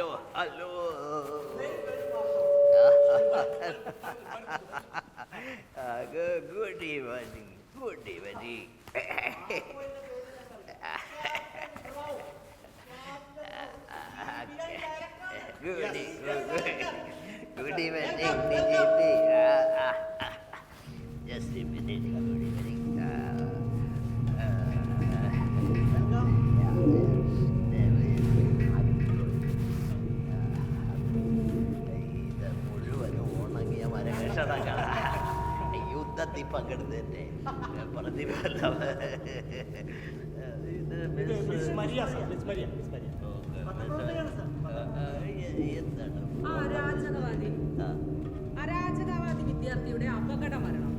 hello hello. Good evening, good evening. Good evening, just a minute. Good evening. ഇത് മുഴുവനും ഉണങ്ങിയ മരകഷണങ്ങളാ. യുദ്ധത്തിൽ പങ്കെടുത്തതിന്റെ പ്രതിഫലം. ഇത് miss Maria sir, miss Maria, miss Maria. എന്താണ്? അരാജകവാദി വിദ്യാർത്ഥിയുടെ അപകട മരണം.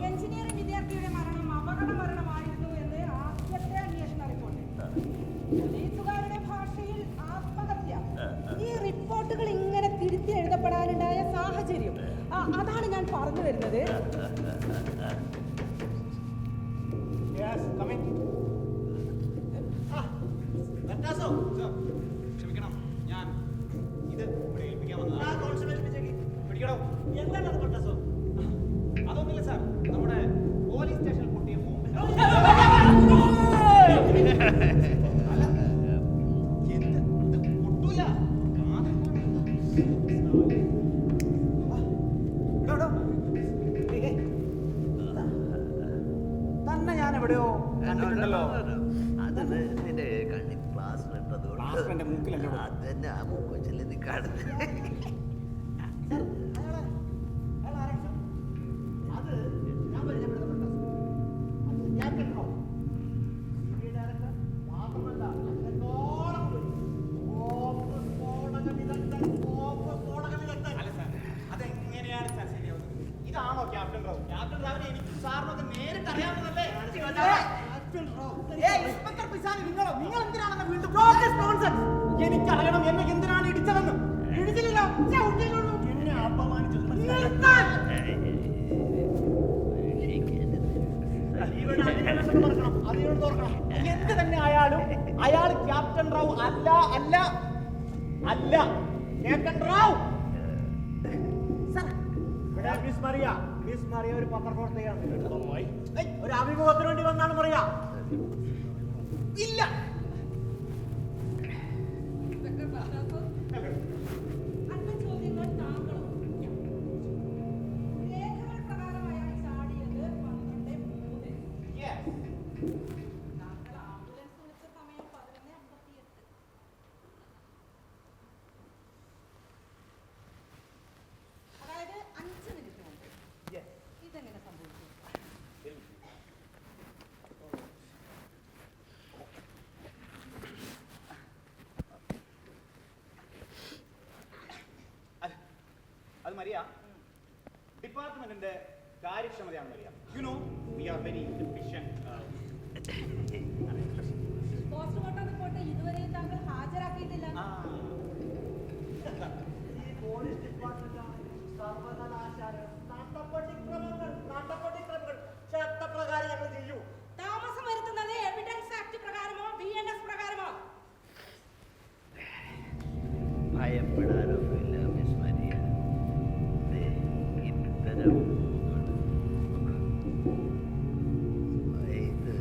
എഞ്ചിനീയറിംഗ് വിദ്യാർത്ഥിയുടെ മരണം അപകട മരണമായിരുന്നു എന്ന് ആദ്യത്തെ അന്വേഷണ റിപ്പോർട്ട്. പോലീസുകാരുടെ ഭാഷയിൽ ആത്മഹത്യ. ഈ റിപ്പോർട്ടുകൾ ഇങ്ങനെ തിരുത്തി എഴുതപ്പെടാനുണ്ടായ സാഹചര്യം അതാണ് ഞാൻ പറഞ്ഞു വരുന്നത്. ക്ഷമിക്കണം, ഞാൻ ഇത് ഇവിടെ ഏൽപ്പിക്കാൻ വന്നതാണ്. പിടിക്കണോ? എന്താണ് അത് പട്ടാസോ? അതൊന്നുമില്ല സാർ, നമ്മുടെ പോലീസ് സ്റ്റേഷനിൽ പൊട്ടിയ ബോംബ്. അല്ല, എന്ത് ഇത് പൊട്ടൂല. തന്നെ ഞാൻ എവിടെയോ കണ്ടിട്ടുണ്ടല്ലോ. അത് നിന്റെ കണ്ണി പ്ലാസ്റ്റർ പ്ലാസ്റ്ററിന്റെ മൂക്കിലല്ലേ ഉള്ളൂ. അത് തന്നെ ആ മൂക്കൊച്ചില് നീ കാണുന്നത്. അത് ഞാൻ പരിചയപ്പെടുത്തപ്പെട്ട അത് ഞാൻ കണ്ടോ ഡയറക്ടർ മാത്രമല്ല അങ്ങോളം അല്ല സാർ, അതെങ്ങനെയാണ് സാർ ശരിയാവുന്നത്? ഇതാണോ ക്യാപ്റ്റൻ റാവു? ക്യാപ്റ്റൻ റാവുനെ എനിക്ക് സാറിനൊക്കെ നേരിട്ട് അറിയാവുന്നതല്ലേ? ഇൻസ്പെക്ടർ പിസാനി, നിങ്ങൾ എന്തിനാണെന്ന് വീണ്ടും എനിക്കറിയണം എന്നെ എന്തിനാണ് ഇടിച്ചതെന്ന്. ഇടിച്ചില്ലല്ലോ, എന്നെ അപമാനിച്ചത് എന്ത് തന്നെ ആയാലും അയാൾ ക്യാപ്റ്റൻ റാവു അല്ല, അല്ല, അല്ല captain Rao. Miss Maria, miss Maria ഒരു പത്രപ്രവർത്തകയാണ്. ഒരു അഭിമുഖത്തിന് വേണ്ടി വന്നാണ് മറിയ. ഇല്ല. അല്പം ചോദ്യങ്ങൾ താങ്കളും രേഖകൾ പ്രകാരം അയാൾ ചാടിയത് 12:03. താങ്കൾ ആംബുലൻസ് വിളിച്ച സമയം 11:58. അതായത് 5 മിനിറ്റ് മുമ്പ്. ഇതെങ്ങനെ സംഭവിച്ചു? അത് മരിയ, ഡിപ്പാർട്ട്മെന്റിന്റെ കാര്യക്ഷമതയാണ് Maria. You know we are very efficient. Postmortem report ഇതുവരെയും താങ്കൾ ഹാജരാക്കിയിട്ടില്ല. ഈ പോലീസ് ഡിപ്പാർട്ട്മെന്റാണ് സർവകലാശാല നാട്ടപ്പട്ടിക്രമങ്ങൾ ചട്ടപ്രകാരം ഞങ്ങൾ ചെയ്യൂ. താമസം വരുത്തുന്നത് എവിഡൻസ് ആക്ട് പ്രകാരമോ BNS പ്രകാരമോ? ഭയപ്പെടാനൊന്നുമില്ല മിസ് മരിയ. ഇത്തരം ഇത്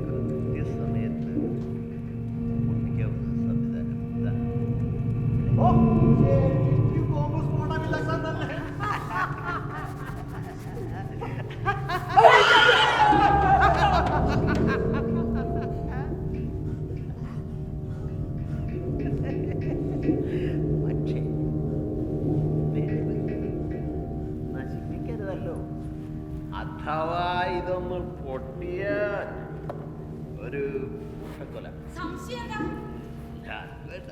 കൃത്യസമയത്ത് പൊട്ടിക്കാവുന്ന സംവിധാനം ഇതാ. ബോംബ് സ്ഫോടനമില്ല സാർ തന്നെ. പക്ഷേ നശിപ്പിക്കരുതല്ലോ. അഥവാ ഇതൊന്ന് പൊട്ടിയാൽ ഒരു കൊല. സംശയം എന്താ? വേണ്ട.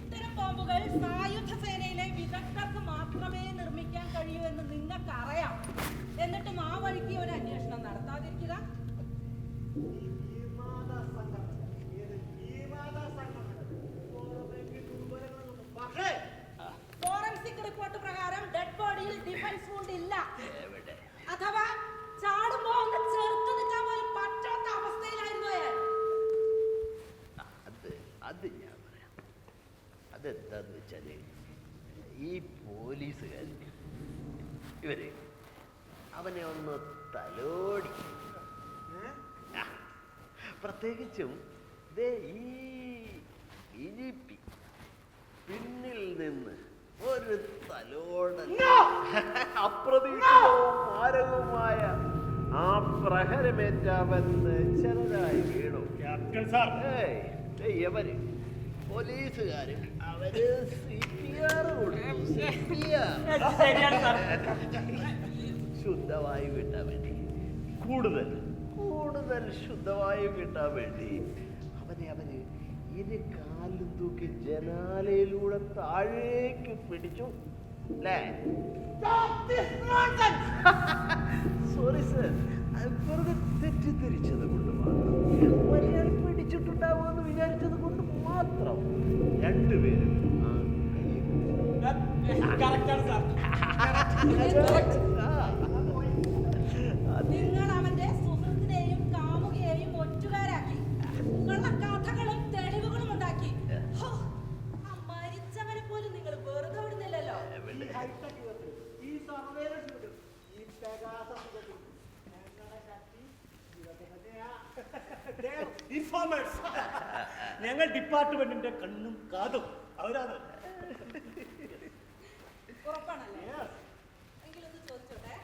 ഇത്തരം ബോംബുകൾ സായുധ സേനയിലെ വിദഗ്ധർക്ക് മാത്രമേ നിർമ്മിക്കാൻ കഴിയൂ എന്ന് നിങ്ങൾക്ക് അറിയാം. എന്നിട്ടും ആ വഴിക്ക് ഒരു അന്വേഷണം നടത്താതിരിക്കുക. ഫോറൻസിക് റിപ്പോർട്ട് പ്രകാരം ഡെഡ് ബോഡിയിൽ ഡിഫൻസ് വൂണ്ട് ഇല്ല. അഥവാ ചാടുമ്പോ ഒന്ന് ഇതെന്താന്ന് വെച്ചാല് ഈ പോലീസുകാർ ഇവര് അവനെ ഒന്ന് തലോടി, പ്രത്യേകിച്ചും ദേ ഈ DGP പിന്നിൽ നിന്ന് ഒരു തലോടൽ, അപ്രതീക്ഷിതവും മാരകവുമായ ആ പ്രഹരമേറ്റവൻ ചെറുതായി വീണു. എവര് പോലീസുകാര് അവര് CPR കൊടുത്തു. ശുദ്ധവായു കിട്ടാൻ വേണ്ടി, കൂടുതൽ ശുദ്ധവായു കിട്ടാൻ വേണ്ടി അവര് ഇരു കാലും തൂക്കി ജനാലയിലൂടെ താഴേക്ക് പിടിച്ചു. സോറി സർ, വെറുതെ തെറ്റിദ്ധരിച്ചത് കൊണ്ട് മാത്രം, മര്യാദ പിടിച്ചിട്ടുണ്ടാവുമെന്ന് വിചാരിച്ചത് കൊണ്ട് മാത്രം രണ്ടുപേരും നിങ്ങൾ അവന്റെ സുഹൃത്തിനെയും കാമുകയെയും ഒറ്റുകാരാക്കി കഥകളും തെളിവുകളും ഉണ്ടാക്കി. മരിച്ചവനെ പോലും നിങ്ങൾ വെറുതെ വിടുന്നില്ലല്ലോ. ഈ സർവേലൻസ് വിടും, ഈ പെഗാസസ് വിടും. ഞങ്ങളുടെ ശക്തി ഇതൊക്കെ തന്നെയാ. ഇൻഫോമേഴ്സ്, ഞങ്ങൾ ഡിപ്പാർട്ട്മെന്റിന്റെ കണ്ണും കാതും അവരാണ്. ഉറപ്പാണല്ലേ? എങ്കിലൊന്ന് ചോദിച്ചോട്ടെ,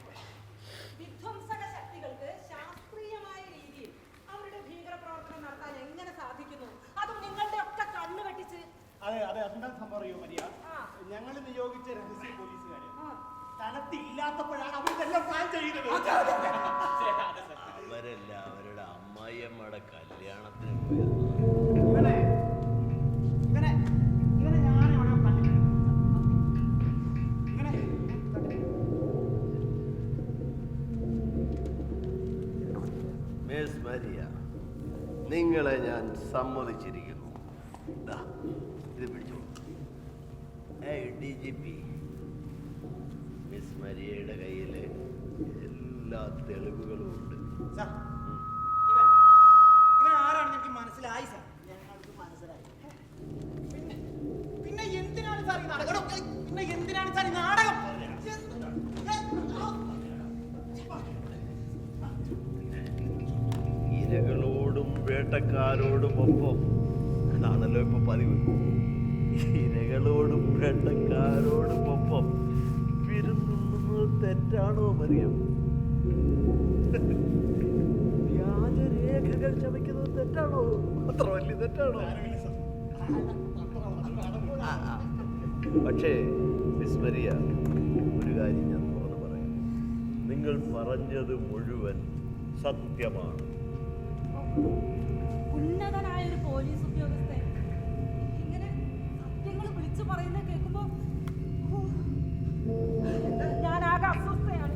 വിധ്വംസക ശക്തികൾക്ക് ശാസ്ത്രീയമായ രീതിയിൽ അവരുടെ ഭീകരപ്രവർത്തനം നടത്താൻ എങ്ങനെ സാധിക്കുന്നു? അതും നിങ്ങളുടെ ഒക്കെ കണ്ണ് വെട്ടിച്ച്. അതെ, എന്താ സംഭവം അറിയോ മരിയ? ഞങ്ങൾ നിയോഗിച്ച രഹസ്യ പോലീസുകാര് സ്ഥലത്തില്ലാത്തപ്പോഴാണ് അവരിതെല്ലാം പ്ലാൻ ചെയ്യുന്നത്. അവരല്ല അവരുടെ അമ്മായിയമ്മയുടെ കല്യാണത്തിന് പോയത്. ഇവനെ ഞാൻ എവിടെ കണ്ടിട്ടുണ്ട്. മിസ് മരിയ, നിങ്ങളെ ഞാൻ സമ്മതിച്ചിരിക്കുന്നു. ഇത് പിടിച്ചു. DGP, മിസ് മരിയയുടെ കയ്യിൽ എല്ലാ തെളിവുകളും ഉണ്ട്. ഇവൻ ആരാണെന്ന് എനിക്ക് മനസ്സിലായി സാർ. ഞങ്ങൾക്ക് മനസ്സിലായി. പിന്നെ എന്തിനാണ് സാർ ഈ നാടകം? നാടകം? ഇരകളോടും വേട്ടക്കാരോടും ഒപ്പം അതാണല്ലോ ഇപ്പൊ പതിവ്. ഇരകളോടും വേട്ടക്കാരോടും ഒപ്പം വിരുന്നുന്നത് തെറ്റാണോ മറിയം? വ്യാജരേഖകൾ ചമയ്ക്കുന്നത് തെറ്റാണോ? അത്ര വലിയ തെറ്റാണോ? പക്ഷേ മിസ് മരിയ, ഒരു കാര്യം ഞാൻ തുറന്നു പറയാം. നിങ്ങൾ പറഞ്ഞത് മുഴുവൻ സത്യമാണ്. ഉന്നതനായ ഒരു പോലീസ് ഉദ്യോഗസ്ഥൻ ഇങ്ങനെ സത്യങ്ങൾ വിളിച്ചു പറയുന്നത് കേൾക്കുമ്പോ ഞാൻ ആകെ അസ്വസ്ഥയാണ്.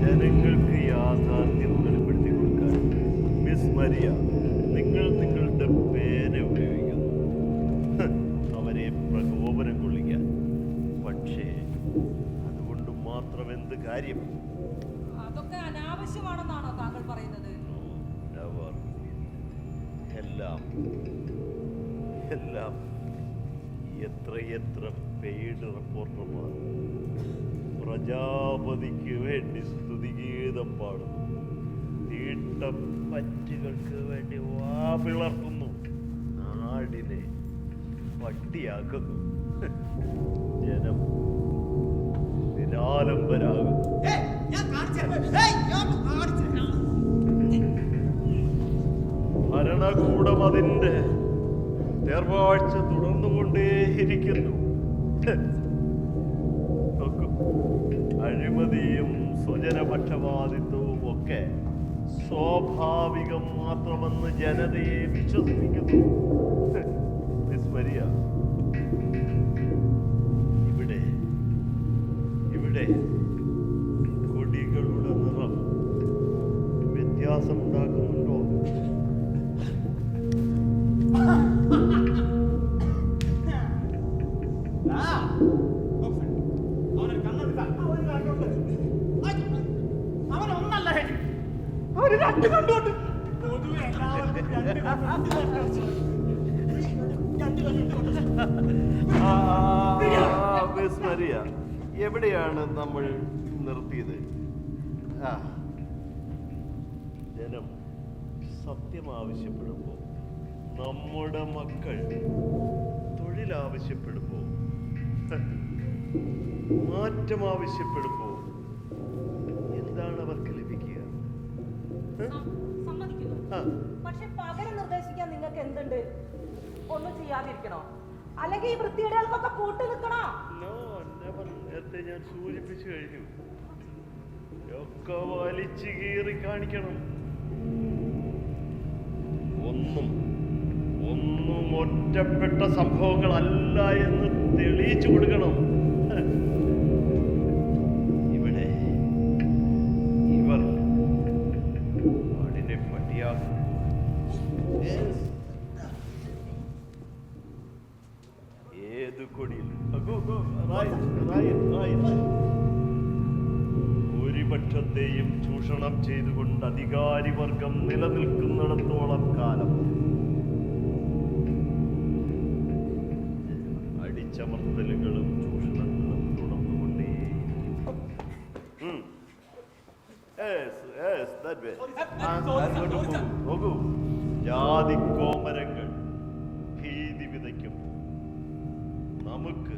ജനങ്ങൾക്ക് യാഥാർത്ഥ്യം വെളിപ്പെടുത്തി കൊടുക്കാൻ മിസ് മരിയ നിങ്ങൾ നിങ്ങളുടെ പേര് ഉപയോഗിക്കുന്നു, അവരെ പ്രകോപനം കൊള്ളിക്കാൻ. പക്ഷേ അതുകൊണ്ട് മാത്രം എന്ത് കാര്യം? അതൊക്കെ അനാവശ്യമാണെന്നാണോ താങ്കൾ പറയുന്നത്? എല്ലാം എത്രയെത്ര പെയ്ഡ് റിപ്പോർട്ടർമാർ പ്രജാപതിക്ക് വേണ്ടി സ്തുതിഗീതം പാടുന്നു, തീട്ടപ്പറ്റുകൾക്ക് വേണ്ടി വാപിളർത്തുന്നു, നാടിനെ പട്ടിയാക്കുന്നു, ജനം നിരാലംബരാകുന്നു. ഭരണകൂടം അതിന്റെ നേർവാഴ്ച തുടർന്നുകൊണ്ടേയിരിക്കുന്നു. അഴിമതിയും സ്വജനപക്ഷപാതിത്വവും ഒക്കെ സ്വാഭാവികം മാത്രമെന്ന് ജനതയെ വിശ്വസിപ്പിക്കുന്നു. മിസ് മരിയ, ഇവിടെ രണ്ട് കണ്ടുകൊണ്ട് പൊതുവെ എല്ലാവർക്കും രണ്ട് കണ്ടുകൊണ്ട് മിസ് മരിയ, എവിടെയാണ് നമ്മൾ നിർത്തിയത്? ജനം സത്യം ആവശ്യപ്പെടുമ്പോൾ, നമ്മുടെ മക്കൾ തൊഴിലാവശ്യപ്പെടുമ്പോൾ, മാറ്റം ആവശ്യപ്പെടുമ്പോൾ എന്താണ് അവർക്ക് ലഭിക്കുക? സമ്മതിക്കുന്നു. പക്ഷെ പകരം നിർദ്ദേശിക്കാൻ നിങ്ങൾക്ക് എന്തുണ്ട്? ഒന്നും ചെയ്യാതിരിക്കണോ? അല്ലെങ്കിൽ ഈ വൃത്തികേടുകൾക്കൊക്കെ കൂട്ടു നിൽക്കണോ? നേരത്തെ ഞാൻ സൂചിപ്പിച്ചു കഴിഞ്ഞു. ഒക്കെ വലിച്ചു കീറി കാണിക്കണം. ഒന്നും ഒറ്റപ്പെട്ട സംഭവങ്ങളല്ല എന്ന് തെളിയിച്ചു കൊടുക്കണം. ഇവിടെ ഇവർ നാടിനെ പട്ടിയാക്കും. ഏത് കൊടിയിൽ ഭൂരിപക്ഷത്തെയും ചൂഷണം ചെയ്തുകൊണ്ട് അധികാരിവർഗം നിലനിൽക്കുന്നിടത്തോളം കാലം അടിച്ചമർത്തലുകളും ചൂഷണങ്ങളും തുടർന്നുകൊണ്ടേയിരിക്കും. നോക്കൂ, ജാതിക്കോമരങ്ങൾ ഭീതി വിതയ്ക്കും. നമുക്ക്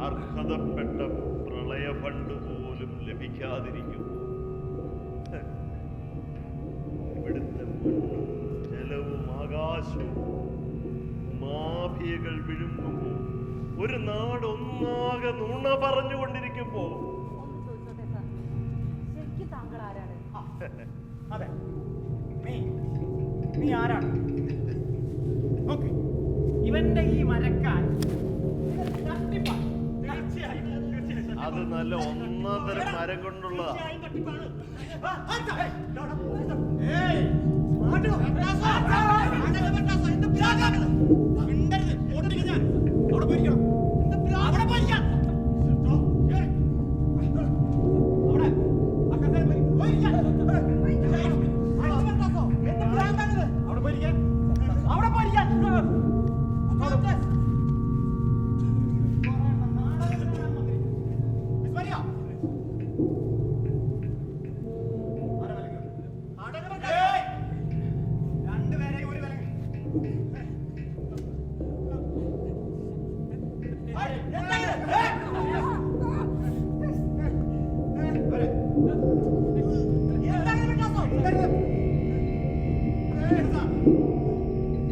അർഹതപ്പെട്ട പ്രളയ ഫണ്ട് പോലും ലഭിക്കാതിരിക്കും. ഇവിടുത്തെ മണ്ണും ജലവും ആകാശവും മാഫിയകൾ വിഴുങ്ങുമ്പോ, ഒരു നാട് ഒന്നാകെ നുണ പറഞ്ഞുകൊണ്ടിരിക്കുമ്പോ ശരിക്കും താങ്കൾ ആരാണ്? അതെ, നീ ആരാണ്? ഓക്കെ, ഇവന്റെ ഈ മരക്കാൻ അത് നല്ല ഒന്നാം തരം മരം കൊണ്ടുള്ളതാ.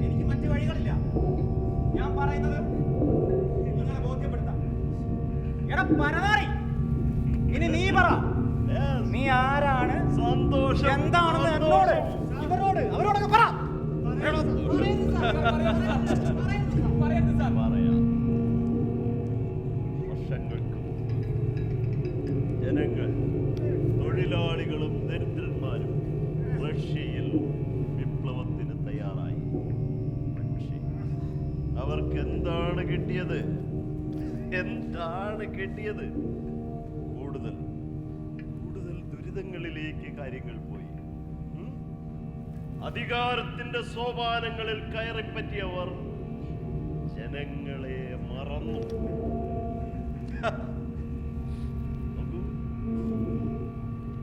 എനിക്ക് മറ്റു വഴികളില്ല. ഞാൻ പറയുന്നത് നിങ്ങളെ ബോധ്യപ്പെടുത്താം. എടാ പരനാറി, ഇനി നീ പറ, നീ ആരാണ്? സന്തോഷം എന്താണെന്ന് എന്നോട്, ഇവരോട്, അവരോടൊക്കെ പറ. വർഷങ്ങൾക്ക് ജനങ്ങൾ, തൊഴിലാളികളും ദരിദ്രന്മാരും റഷ്യയിൽ വിപ്ലവത്തിന് തയ്യാറായി. പക്ഷേ അവർക്ക് എന്താണ് കിട്ടിയത്? കൂടുതൽ ദുരിതങ്ങളിലേക്ക് കാര്യങ്ങൾ പോയി. അധികാരത്തിന്റെ സോപാനങ്ങളിൽ കയറിപ്പറ്റിയവർ ജനങ്ങളെ മറന്നു.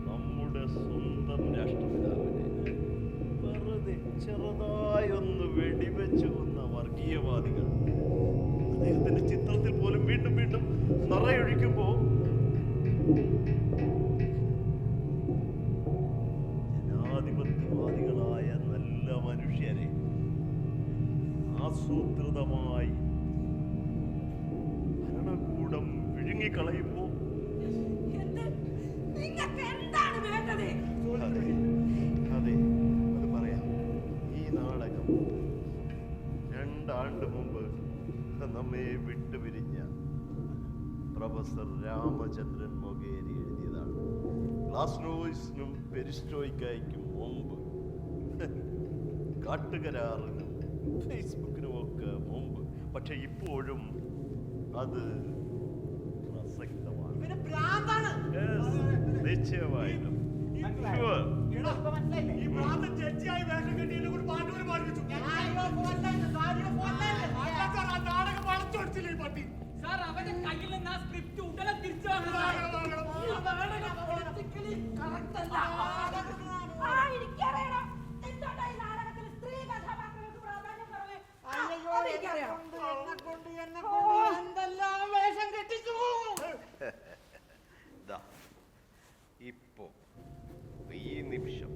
നമ്മുടെ സ്വന്തം രാഷ്ട്രപിതാവിനെ വെറുതെ ചെറുതായൊന്ന് വെടിവെച്ചു കൊന്ന വർഗീയവാദികൾ അദ്ദേഹത്തിന്റെ ചിത്രത്തിൽ പോലും വീണ്ടും വീണ്ടും നിറയൊഴിക്കുമ്പോ ജനാധിപത്യവാദികളായ നല്ല മനുഷ്യരെ ആസൂത്രിതമായി ഭരണകൂടം വിഴുങ്ങിക്കളയുമ്പോ അതെ, അത് പറയാം. ഈ നാടകം 2 ആണ്ട് മുമ്പ് നമ്മെ വിട്ടുപിരിഞ്ഞ പ്രൊഫസർ രാമചന്ദ്രൻ മൊഗേരി എഴുതിയതാണ്. ഗ്ലാസ്നോയിസിനും പെരിസ്ട്രോയിക്കായ്ക്കും മുമ്പ്, കാട്ടുകരാറിനും ഫേസ്ബുക്കിനും ഒക്കെ മുമ്പ്. പക്ഷെ ഇപ്പോഴും അത് പ്രസക്തമാണ്. നിശ്ചയമായിട്ടും Sure. ഇപ്പൊ മനസ്സിലായില്ലേ? ഈ പ്രാന്തൻ ജഡ്ജിയായി വേഷം കെട്ടിയതിനെ കൊണ്ട് പാട്ട് വരെ പാടിപ്പിച്ചു. അല്ല സാർ, ആ നാടകം വളച്ചൊടിച്ചില്ലേ ഈ പട്ടി? സാർ അവന്റെ കയ്യിൽ നിന്ന് ആ സ്ക്രിപ്റ്റ് ഉടനെ തിരിച്ചു വാങ്ങണം സാർ. എനിക്കറിയണം എന്തുകൊണ്ടാ ഈ നാടകത്തിൽ സ്ത്രീ കഥാപാത്രങ്ങൾക്ക് പ്രാധാന്യം കുറവ്. എനിക്കറിയാം. എന്തെല്ലാം വേഷം കെട്ടിച്ചു. ദാ, ഇപ്പോ ഈ നിമിഷം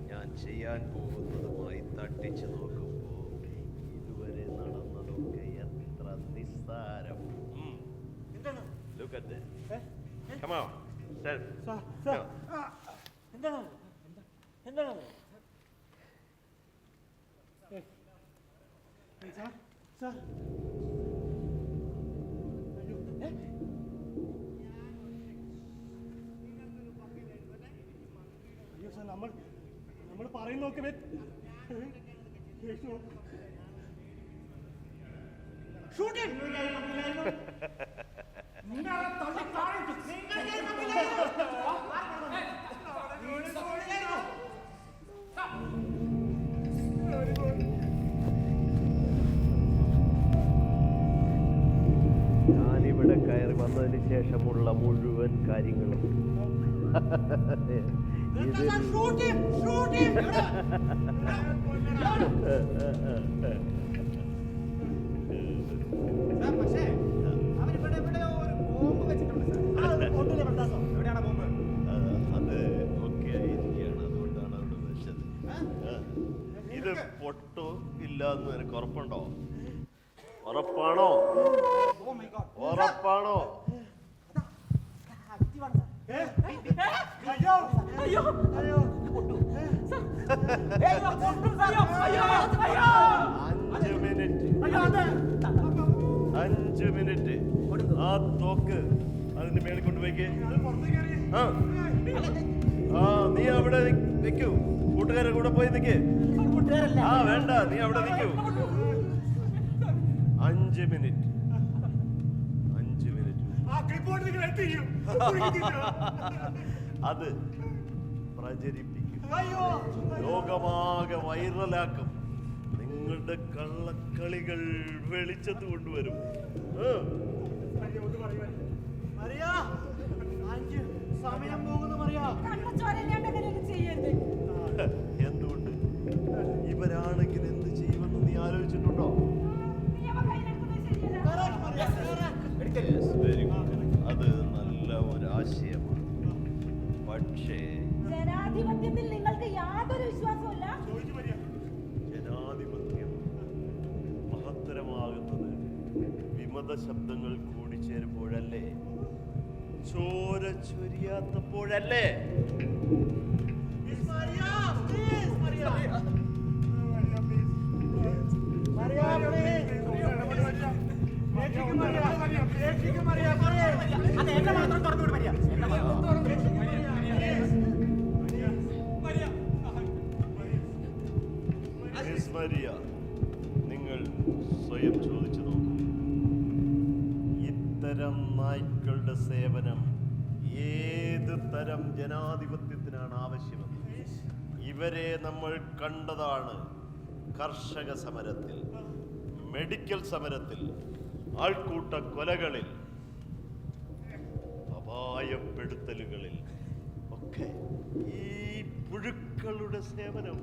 ഞാൻ ചെയ്യാൻ പോകുന്നതുമായി തട്ടിച്ചു നോക്കുമ്പോ ഇതുവരെ നടന്നതൊക്കെ എത്ര നിസ്സാരം. Look at this. Come on. Stand. എന്താണ് സാർ? അയ്യോ സാർ, നമ്മൾ പറയുന്നൊക്കെ ഷൂട്ടിംഗ് ഞാനിവിടെ കയറി വന്നതിന് ശേഷമുള്ള മുഴുവൻ കാര്യങ്ങളും സാർ, പക്ഷേ അവരിവിടെ എവിടെയോ ഒരു ബോംബ് വെച്ചിട്ടുണ്ട് സാർ. എവിടെയാണ് ബോംബ്? അത് ഒക്കെ ആയിരിക്കുകയാണ്. അതുകൊണ്ടാണ് അവിടെ വെച്ചത്. ഇത് പൊട്ടോ ഇല്ല എന്ന് നിനക്ക് ഉറപ്പുണ്ടോ? ഉറപ്പാണോ? ഉറപ്പാണോ? അയ്യോ 5 മിനിറ്റ് ആ തോക്ക് അതിന്റെ മേളിൽ കൊണ്ടുപോയിക്കേ. നീ അവിടെ നിൽക്കൂ. കൂട്ടുകാരെ കൂടെ പോയി നിൽക്കേ. വേണ്ട, നീ അവിടെ നിൽക്കൂ. 5 മിനിറ്റ്. അത് പ്രചരിപ്പിക്കും, ലോകമാകെ വൈറലാക്കും. നിങ്ങളുടെ കള്ളക്കളികൾ വെളിച്ചത്ത് കൊണ്ടുവരും. സമയം പോകുന്നു പറയാ. എന്തുകൊണ്ട്? ഇവരാണെങ്കിൽ എന്ത് ചെയ്യുമെന്ന് നീ ആലോചിച്ചിട്ടുണ്ടോ? അത് നല്ല ഒരു ആശയമാണ്. പക്ഷേ ജനാധിപത്യത്തിൽ നിങ്ങൾക്ക് യാതൊരു വിശ്വാസമില്ല. ജനാധിപത്യം മഹത്തരമാകുന്നത് വിമത ശബ്ദങ്ങൾ കൂടിച്ചേരുമ്പോഴല്ലേ? ചോര ചൊരിയാത്തപ്പോഴല്ലേ? അത് എന്നെ മാത്രം തുറന്നുവിട് മരിയ. മിസ് മരിയ, നിങ്ങൾ സ്വയം ചോദിച്ചു നോക്കൂ. ഇത്തരം നായ്ക്കളുടെ സേവനം ഏത് തരം ജനാധിപത്യത്തിനാണ് ആവശ്യമെന്ന് ഇവരെ നമ്മൾ കണ്ടതാണ്. കർഷക സമരത്തിൽ, മെഡിക്കൽ സമരത്തിൽ, ആൾക്കൂട്ട കൊലകളിൽ, അപായപ്പെടുത്തലുകളിൽ ഒക്കെ ഈ പുഴുക്കളുടെ സേവനം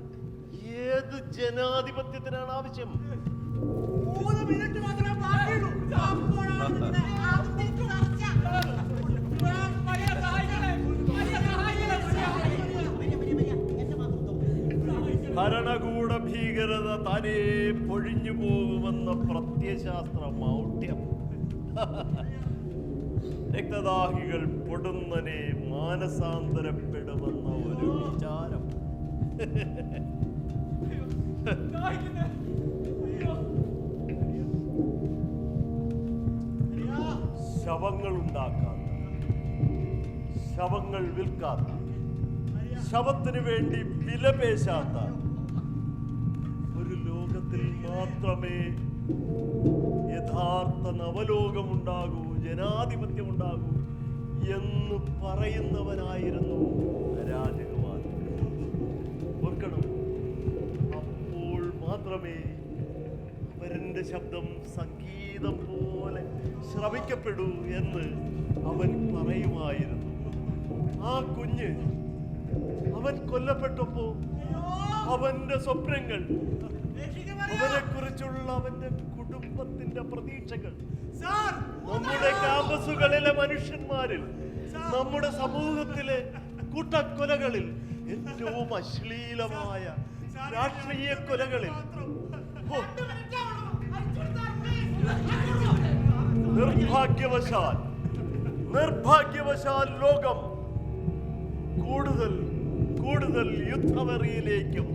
ഏത് ജനാധിപത്യത്തിനാണ് ആവശ്യം? 3 മിനിറ്റ് മാത്രമേ ബാക്കിയുള്ളൂ. ഭരണകൂട ഭീകരത താനേ പൊഴിഞ്ഞു പോകുമെന്ന പ്രത്യയശാസ്ത്ര മൗഢ്യം. രക്തദാഹികൾ പൊടുന്നനെ മാനസാന്തരപ്പെടുമെന്ന ഒരു വിചാരം. ശവങ്ങൾ ഉണ്ടാക്കാത്ത, ശവങ്ങൾ വിൽക്കാത്ത, ശവത്തിന് വേണ്ടി വിലപേശാത്ത ഒരു ലോകത്തിൽ മാത്രമേ യഥാർത്ഥ നവലോകമുണ്ടാകൂ, ജനാധിപത്യമുണ്ടാകൂ എന്ന് പറയുന്നവനായിരുന്നു രാജകുമാർ. ഓർക്കണം, അപ്പോൾ മാത്രമേ അവന്റെ ശബ്ദം സംഗീതം പോലെ ശ്രവിക്കപ്പെടൂ എന്ന് അവൻ പറയുമായിരുന്നു. ആ കുഞ്ഞ് അവൻ കൊല്ലപ്പെട്ടപ്പോ അവന്റെ സ്വപ്നങ്ങൾ, അവനെ കുറിച്ചുള്ള അവന്റെ കുടുംബത്തിന്റെ പ്രതീക്ഷകൾ, നമ്മുടെ ക്യാമ്പസുകളിലെ മനുഷ്യന്മാരിൽ, നമ്മുടെ സമൂഹത്തിലെ കൂട്ടക്കൊലകളിൽ, ഏറ്റവും അശ്ലീലമായ രാഷ്ട്രീയ കൊലകളിൽ, നിർഭാഗ്യവശാൽ ലോകം കൂടുതൽ കൂടുതൽ യുദ്ധവെറിയിലേക്കും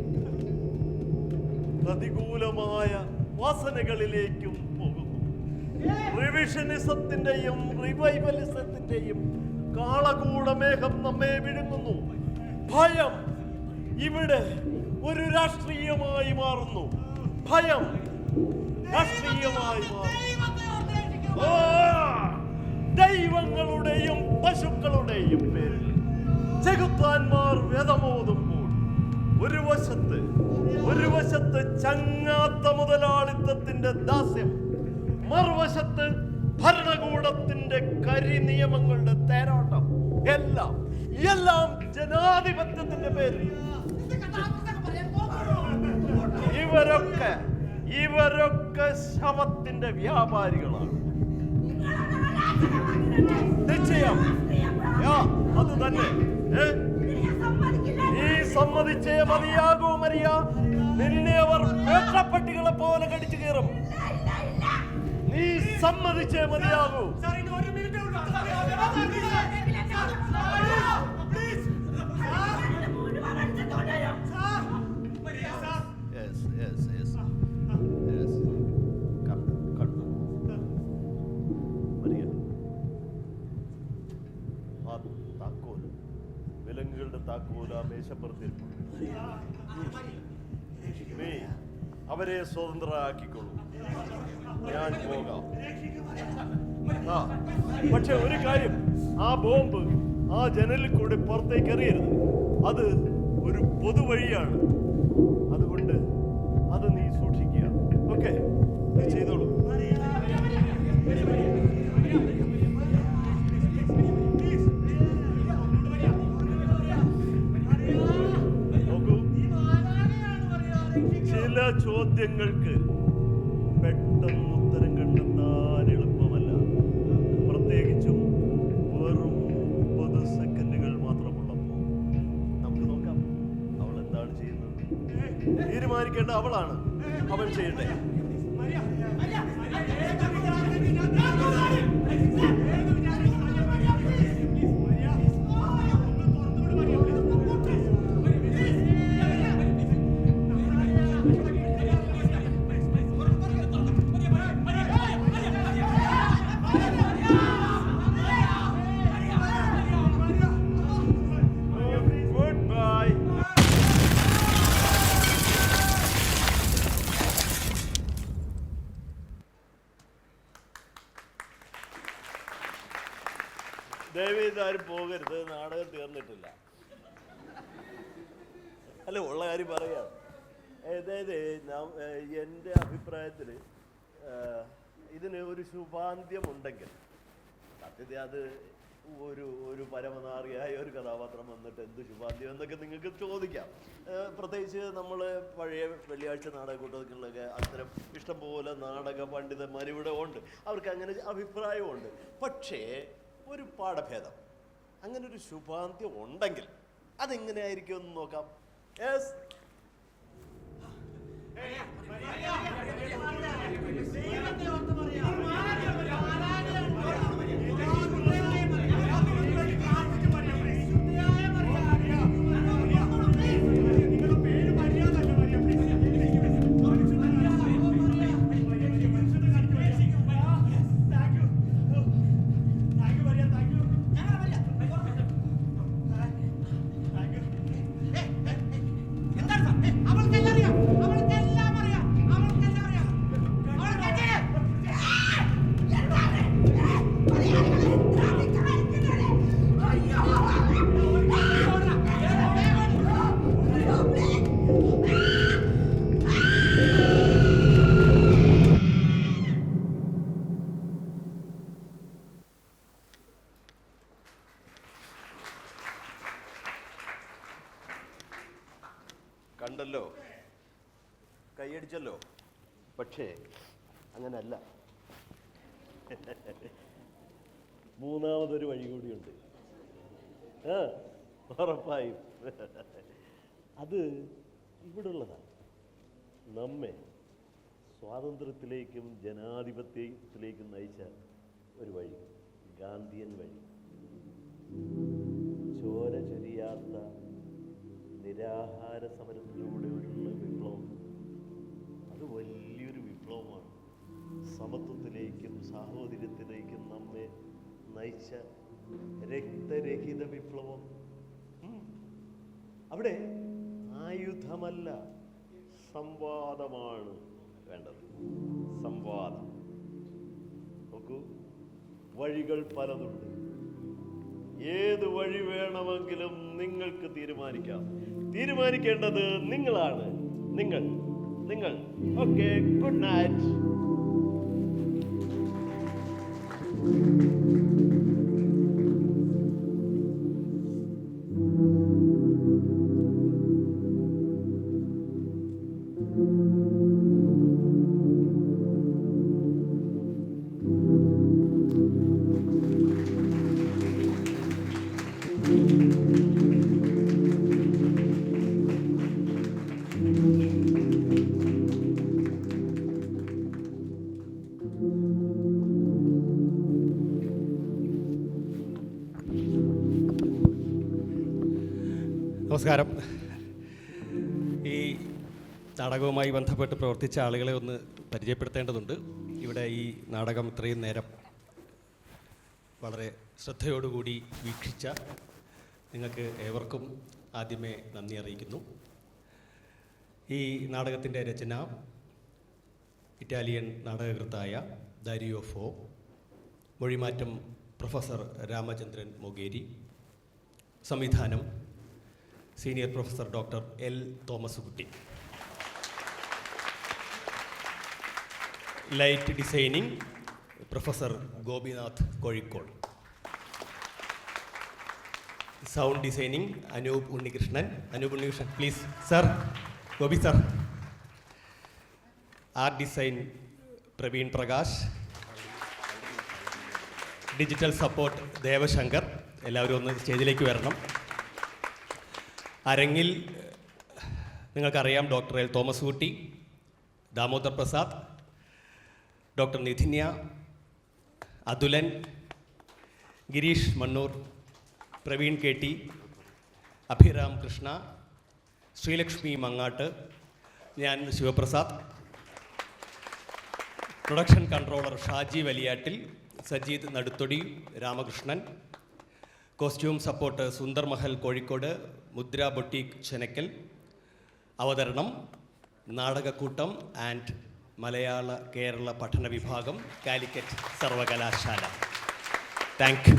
പ്രതികൂലമായ വാസനകളിലേക്കും പോകുന്നു. റിവിഷനിസത്തിന്റെയും റിവൈവലിസത്തിന്റെയും കാളകൂടമേഘം നമ്മെ വിഴുങ്ങുന്നു. ഭയം ഇവിടെ ഒരു രാഷ്ട്രീയമായി മാറുന്നു. ഭയം രാഷ്ട്രീയമായി മാറുന്നു. ദൈവങ്ങളുടെയും പശുക്കളുടെയും പേരിൽ ചെകുത്താന്മാർ വേദമോതുമ്പോൾ ഒരു വശത്ത് ചങ്ങാത്ത മുതലാളിത്തത്തിന്റെ ദാസ്യം, മറുവശത്ത് ഭരണകൂടത്തിന്റെ കരിനിയമങ്ങളുടെ തേരോട്ടം, എല്ലാം ജനാധിപത്യത്തിന്റെ പേരിൽ. ഇവരൊക്കെ ശവത്തിന്റെ വ്യാപാരികളാണ്. നിശ്ചയം അത് തന്നെ. നീ സമ്മതിച്ചേ മതിയാകൂ മരിയ. നിന്നെ അവർ വേട്ടപ്പട്ടികളെ പോലെ കടിച്ചു കയറും. നീ സമ്മതിച്ചേ മതിയാകൂ. വിലങ്ങുകളുടെ താക്കോല മേശപ്പുറത്തിരിപ്പുണ്ട്. നീ അവരെ സ്വതന്ത്രരാക്കിക്കൊള്ളൂ. ഞാൻ പോകാം. പക്ഷെ ഒരു കാര്യം, ആ ബോംബ് ആ ജനലിൽ കൂടെ പുറത്തേക്ക് എറിയരുത്. അത് ഒരു പൊതുവഴിയാണ്. അതുകൊണ്ട് അത് നീ സൂക്ഷിക്കുക. ഓക്കെ, നീ ചെയ്തോളൂ. ചില ചോദ്യങ്ങൾക്ക് പെട്ടെന്ന് ഉത്തരം കണ്ടെത്താൻ എളുപ്പമല്ല. പ്രത്യേകിച്ചും വെറും 30 സെക്കൻഡുകൾ മാത്രമുള്ളപ്പോൾ. നമുക്ക് നോക്കാം അവൾ എന്താണ് ചെയ്യുന്നത്. തീരുമാനിക്കേണ്ട അവളാണ്. അവൾ ചെയ്യട്ടെ. ദയവേതാരും പോകരുത്, നാടകം തീർന്നിട്ടില്ല. അല്ല, ഉള്ള കാര്യം പറയാം. അതായത് എൻ്റെ അഭിപ്രായത്തിൽ ഇതിന് ഒരു ശുഭാന്ത്യമുണ്ടെങ്കിൽ, സത്യത്തിൽ അത് ഒരു പരമനാറിയായ ഒരു കഥാപാത്രം വന്നിട്ട് എന്ത് ശുഭാന്ത്യം എന്നൊക്കെ നിങ്ങൾക്ക് ചോദിക്കാം. പ്രത്യേകിച്ച് നമ്മൾ പഴയ വെള്ളിയാഴ്ച നാടകക്കൂട്ടങ്ങളിലൊക്കെ അത്തരം ഇഷ്ടംപോലെ നാടക പണ്ഡിതന്മാരിവിടെ ഉണ്ട്. അവർക്ക് അങ്ങനെ അഭിപ്രായമുണ്ട്. പക്ഷേ ഒരു പാഠഭേദം, അങ്ങനെ ഒരു ശുഭാന്ത്യം ഉണ്ടെങ്കിൽ അതെങ്ങനെയായിരിക്കും എന്ന് നോക്കാം. യെസ്, ചിന്തിച്ചല്ലോ. പക്ഷേ അങ്ങനല്ല. മൂന്നാമതൊരു വഴി കൂടിയുണ്ട്. ഉറപ്പായും അത് ഇവിടുള്ളതാണ്. നമ്മെ സ്വാതന്ത്ര്യത്തിലേക്കും ജനാധിപത്യത്തിലേക്കും നയിച്ച ഒരു വഴി, ഗാന്ധിയൻ വഴി. ചോര ചൊരിയാത്ത നിരാഹാര സമരത്തിലൂടെയുള്ള വിപ്ലവം, അത് വലിയൊരു വിപ്ലവമാണ്. സമത്വത്തിലേക്കും സാഹോദര്യത്തിലേക്കും നമ്മെ നയിച്ച രക്തരഹിത വിപ്ലവം. അവിടെ ആയുധമല്ല, സംവാദമാണ് വേണ്ടത്. സംവാദം. നോക്കൂ, വഴികൾ പലതുണ്ട്. ഏത് വഴി വേണമെങ്കിലും നിങ്ങൾക്ക് തീരുമാനിക്കാം. തീരുമാനിക്കേണ്ടത് നിങ്ങളാണ്. നിങ്ങൾ. Okay, good night. നമസ്കാരം. ഈ നാടകവുമായി ബന്ധപ്പെട്ട് പ്രവർത്തിച്ച ആളുകളെ ഒന്ന് പരിചയപ്പെടുത്തേണ്ടതുണ്ട്. ഇവിടെ ഈ നാടകം ഇത്രയും നേരം വളരെ ശ്രദ്ധയോടുകൂടി വീക്ഷിച്ച നിങ്ങൾക്ക് ഏവർക്കും ആദ്യമേ നന്ദി അറിയിക്കുന്നു. ഈ നാടകത്തിൻ്റെ രചന ഇറ്റാലിയൻ നാടകകൃത്തായ ദാരിയോ ഫോ, മൊഴിമാറ്റം പ്രൊഫസർ രാമചന്ദ്രൻ മൊഗേരി, സംവിധാനം senior professor doctor L Thomas Kutty, light designing professor Gopinath Kozhikode, sound designing Anoop Unnikrishnan please sir, Gopi sir, art design Praveen Prakash, digital support Devashankar. എല്ലാവരും ഒന്ന് സ്റ്റേജിലേക്ക് വരണം. അരങ്ങിൽ നിങ്ങൾക്കറിയാം doctor L Thomas Kutty, Damodar Prasad, doctor Nidhinya, Athulan, Gireesh Mannur, Praveen K T, Abhiram Krishna, Sreelakshmi Mangattu, ഞാൻ Sivaprasad, production controller Shaji Valiyattil, Sajeed Naduthodi, Ramakrishnan, costume support Sundar Mahal Kozhikode, Mudra boutique Chenakkal. അവതരണം നാടകക്കൂട്ടം ആൻഡ് മലയാള കേരള പഠന വിഭാഗം, കാലിക്കറ്റ് സർവകലാശാല. Thank you.